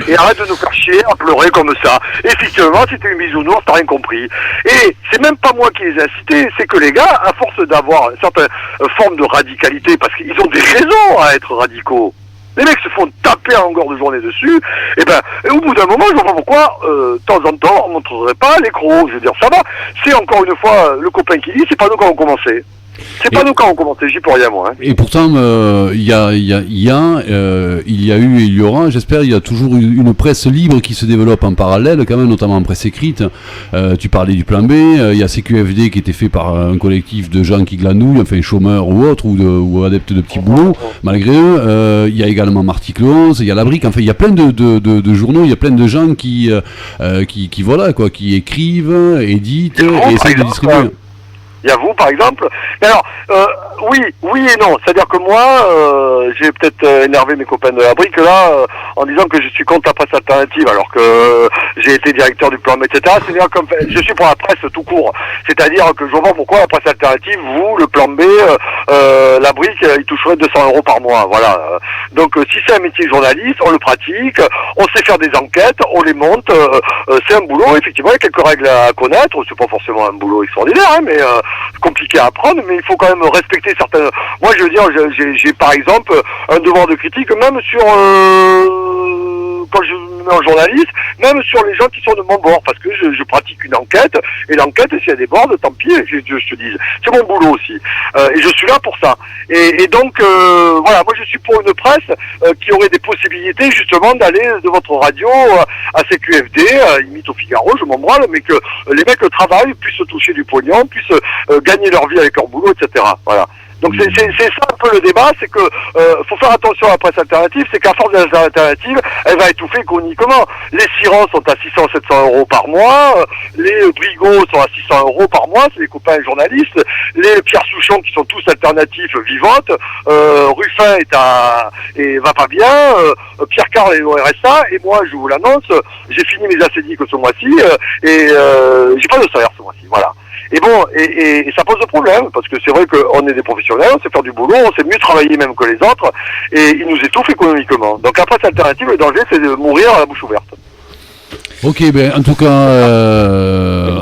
[SPEAKER 16] et arrête de nous faire chier à pleurer comme ça. Effectivement, c'était une bisounours, t'as rien compris. Et c'est même pas moi qui les ai incités, c'est que les gars, à force d'avoir une certaine forme de radicalité, parce qu'ils ont des raisons à être radicaux, les mecs se font taper à longueur de journée dessus, et au bout d'un moment, je vois pas pourquoi, de temps en temps, on montrerait pas l'écro. Je veux dire, ça va. C'est encore une fois le copain qui dit, c'est pas nous qui avons commencé. C'est pas nous qui avons commencé, j'y peux rien moi. Hein.
[SPEAKER 15] Et pourtant, il y a eu et il y aura, j'espère, il y a toujours une presse libre qui se développe en parallèle, quand même, notamment en presse écrite. Tu parlais du plan B, il y a CQFD qui était fait par un collectif de gens qui glanouillent, enfin chômeurs ou autres, ou adeptes de petits boulots, malgré eux. Il y a également Article 11, il y a La Brique, enfin il y a plein de journaux, il y a plein de gens qui voilà quoi, qui écrivent, éditent et essayent de distribuer.
[SPEAKER 16] Il y a vous, par exemple. Mais alors, oui et non. C'est-à-dire que moi, j'ai peut-être énervé mes copains de la brique là, en disant que je suis contre la presse alternative, alors que j'ai été directeur du plan, etc. C'est-à-dire que je suis pour la presse tout court. C'est-à-dire que je vois pourquoi la presse alternative, vous, le plan B, la brique, il toucherait 200 € par mois. Voilà. Donc, si c'est un métier journaliste, on le pratique, on sait faire des enquêtes, on les monte. C'est un boulot, effectivement, il y a quelques règles à connaître. C'est pas forcément un boulot extraordinaire, hein, mais compliqué à apprendre, mais il faut quand même respecter certaines... Moi, je veux dire, j'ai par exemple un devoir de critique, même sur... quand je me mets en journaliste, même sur les gens qui sont de mon bord, parce que je pratique une enquête, et l'enquête, si elle déborde, tant pis, je te dis. C'est mon boulot aussi. Et je suis là pour ça. Et donc, voilà, moi je suis pour une presse qui aurait des possibilités, justement, d'aller de votre radio à CQFD, limite au Figaro, je m'en branle, mais que les mecs travaillent, puissent toucher du pognon, puissent gagner leur vie avec leur boulot, etc. Voilà. Donc c'est ça un peu le débat, c'est que faut faire attention à la presse alternative, c'est qu'à force des alternatives, elle va étouffer économiquement. Les Sirens sont à 600-700 € par mois, les Brigots sont à 600 € par mois, c'est les copains journalistes, les Pierre Souchon qui sont tous alternatifs vivantes, Ruffin va pas bien, Pierre Carl est au RSA, et moi je vous l'annonce, j'ai fini mes acédiques ce mois-ci, et j'ai pas de salaire ce mois-ci, voilà. Et bon, et ça pose problème, parce que c'est vrai qu'on est des professionnels, on sait faire du boulot, on sait mieux travailler même que les autres, et ils nous étouffent économiquement. Donc la presse alternative, le danger, c'est de mourir à la bouche ouverte.
[SPEAKER 15] Ok, ben en tout cas,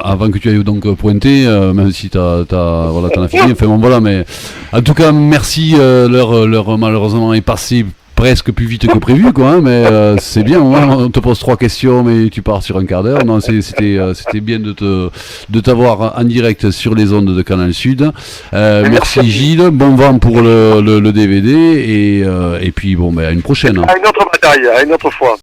[SPEAKER 15] avant que tu ailles donc pointer, même si t'en as fini, enfin bon voilà, mais en tout cas, merci, l'heure malheureusement est passée presque plus vite que prévu, quoi, hein, mais c'est bien, on te pose 3 questions, mais tu pars sur un quart d'heure. Non, c'était bien de t'avoir en direct sur les ondes de Canal Sud. Merci Gilles, bon vent pour le DVD, et puis bon, ben à une prochaine.
[SPEAKER 16] À une autre bataille, à une autre fois.